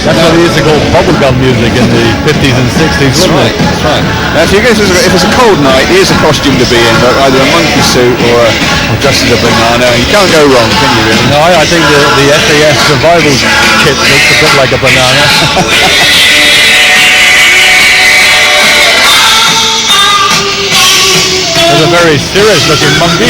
That's what they used to call bubblegum music in the 50s and 60s, That's wasn't right, it? that's right. Now if it's a cold night, here's a costume to be in, either a monkey suit or dressed as a banana. You can't go wrong, can you really? No, I think the SAS survival kit looks a bit like a banana. There's a very serious looking monkey.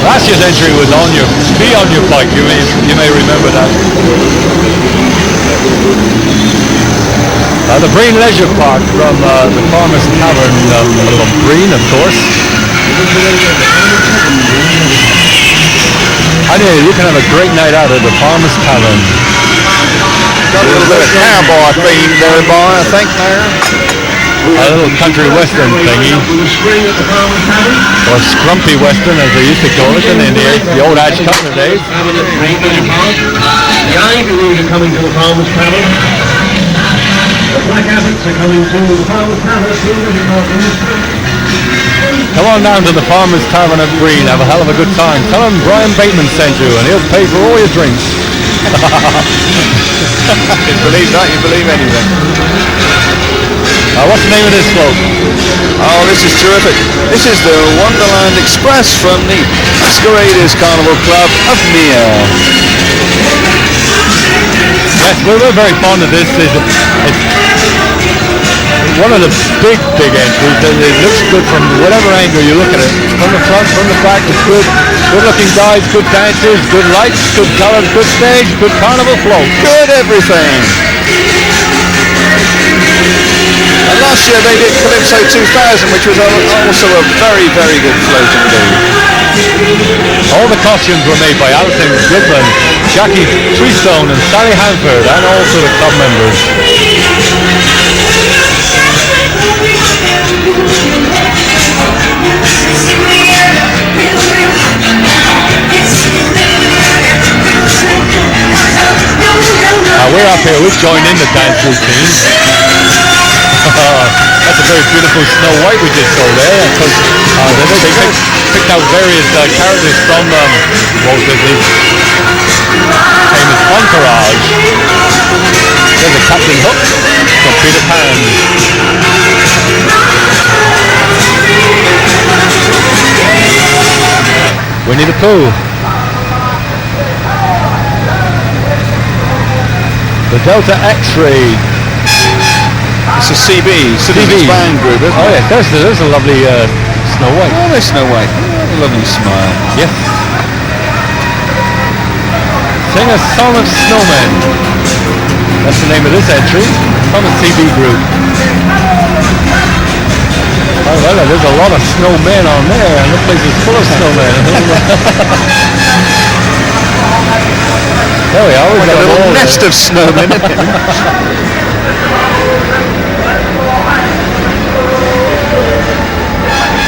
Last year's entry was on your bike. You may remember that. The Breen Leisure Park from the Farmers Tavern of Breen, of course. And you can have a great night out at the Farmers Tavern. Got a little bit of cowboy theme there, boy, I think there. A little country western thingy, or scrumpy western as they used to call it in the old Ash Cutler days. The Ivories are coming to the Farmers Tavern. The Black Abbots are coming to the Farmers Tavern. Come on down to the Farmers Tavern at Breen, have a hell of a good time. Tell him Brian Bateman sent you and he'll pay for all your drinks. You believe that, you believe anything. What's the name of this float? Oh, this is terrific. This is the Wonderland Express from the Masqueraders Carnival Club of Mere. Yes, we're very fond of this. It's one of the big entries. It looks good from whatever angle you look at it. From the front, from the back, it's good. Good looking guys, good dancers, good lights, good colours, good stage, good carnival float. Good everything. And last year they did Calypso 2000, which was also a very, very good float indeed. All the costumes were made by Alison Goodman, Jackie Freestone and Sally Hanford, and also the club members. We're up here, we've joined in the dance routine. That's a very beautiful Snow White we just saw there. They picked out various characters from what was his famous Entourage. There's a Captain Hook from Peter Pan. Winnie the Pooh. The Delta X-Ray. It's a CB, Citizens Band Group, isn't it? Oh yeah, there's a lovely Snow White. Oh, there's Snow White. Oh, lovely smile. Yes. Sing a Song of Snowmen. That's the name of this entry from the CB group. Oh well, there's a lot of snowmen on there, and the place is full of snowmen. There we are. We've got a little nest there. of snowmen.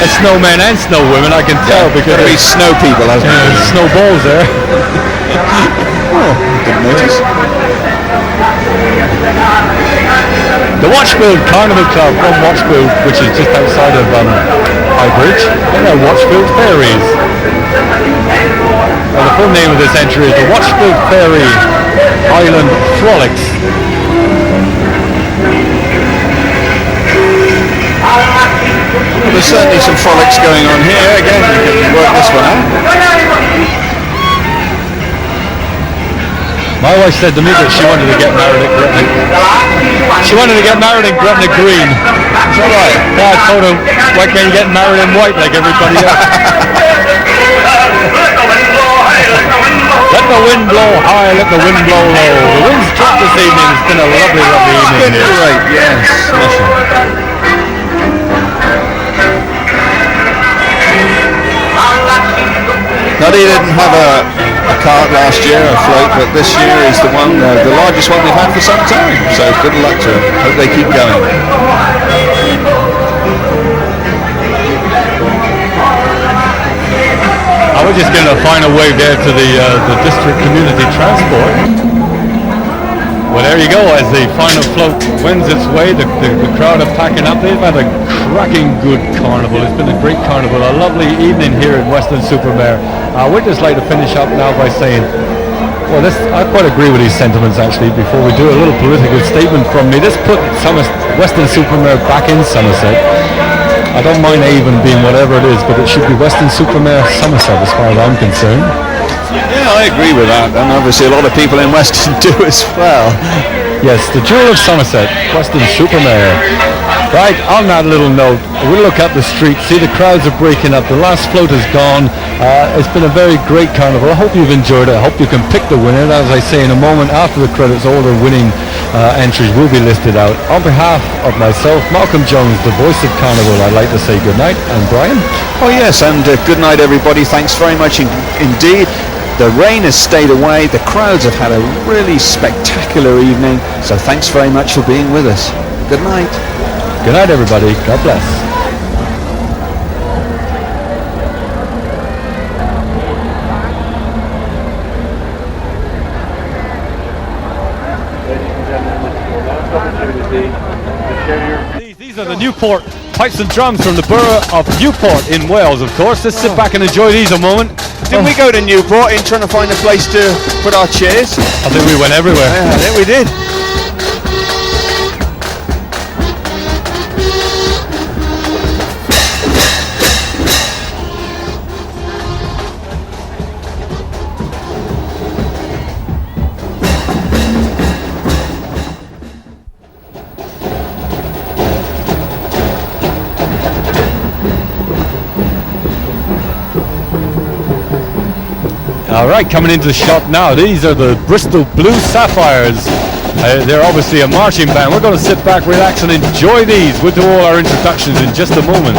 It's snowmen and snow women, I can tell, because there'll be snow people, hasn't there? there's snowballs there. Oh, didn't notice. The Watchfield Carnival Club from Watchfield, which is just outside of High Bridge, and they're Watchfield Fairies. Well, the full name of this entry is the Watchfield Fairy Island Frolics. Well, there's certainly some frolics going on here. Again, you can work this one out. My wife said to me that she wanted to get married at Gretna. She wanted to get married in Gretna Green. Is that right? Yeah, I told her, why can't you get married in white like everybody else? Let the wind blow high, let the wind blow low. The wind's dropped this evening. It's been a lovely, lovely evening here. Great, yes. Smashing. Now, they didn't have a cart last year, a float, but this year is the one, the largest one they've had for some time. So good luck to them. Hope they keep going. I was just going to find a wave there to the district community transport. Well, there you go. As the final float wends its way, the crowd are packing up. They've had a cracking good carnival. It's been a great carnival, a lovely evening here at Weston-super-Mare. We'd just like to finish up now by saying, well, I quite agree with these sentiments actually. Before we do a little political statement from me, let's put Weston-super-Mare back in Somerset. I don't mind Avon being whatever it is, but it should be Weston-super-Mare Somerset as far as I'm concerned. Yeah, I agree with that, and obviously a lot of people in Weston do as well. Yes, the jewel of Somerset, Weston-super-Mare. Right, on that little note, we'll look up the street, see the crowds are breaking up, the last float is gone. It's been a very great carnival. I hope you've enjoyed it. I hope you can pick the winner. As I say, in a moment after the credits, all the winning entries will be listed out. On behalf of myself, Malcolm Jones, the voice of Carnival, I'd like to say good night. And Brian? Oh yes, and good night everybody. Thanks very much indeed. The rain has stayed away. The crowds have had a really spectacular evening. So thanks very much for being with us. Good night. Good night, everybody. God bless. These are the Newport pipes and drums from the borough of Newport in Wales, of course. Let's sit back and enjoy these a moment. Didn't we go to Newport in trying to find a place to put our chairs? I think we went everywhere. Yeah, I think we did. All right, coming into the shot now. These are the Bristol Blue Sapphires. They're obviously a marching band. We're going to sit back, relax, and enjoy these. We'll do all our introductions in just a moment.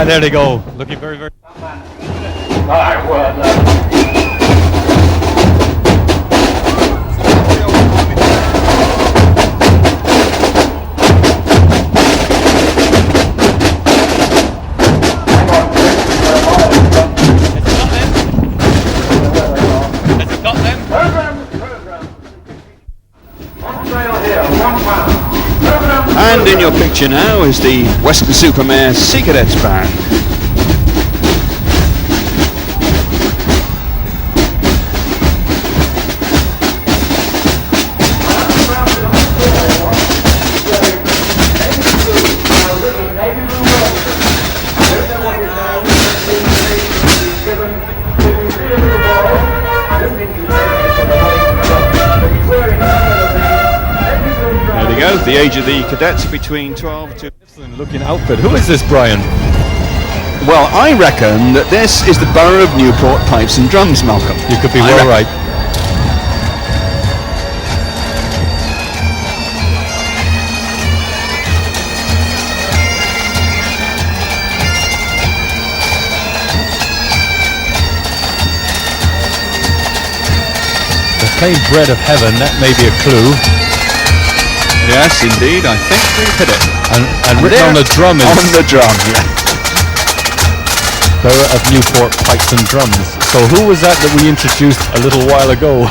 There they go. Looking very, very... And in your picture now is the Weston-super-Mare Sea Cadets Band. The age of the cadets between 12 to... Looking outfit. Who is this, Brian? Well, I reckon that this is the Borough of Newport Pipes and Drums, Malcolm. You could be well right. The plain bread of heaven, that may be a clue. Yes, indeed. I think we've hit it. And written on the drum is... On the drum, yeah. Borough of Newport Pipes and Drums. So who was that we introduced a little while ago?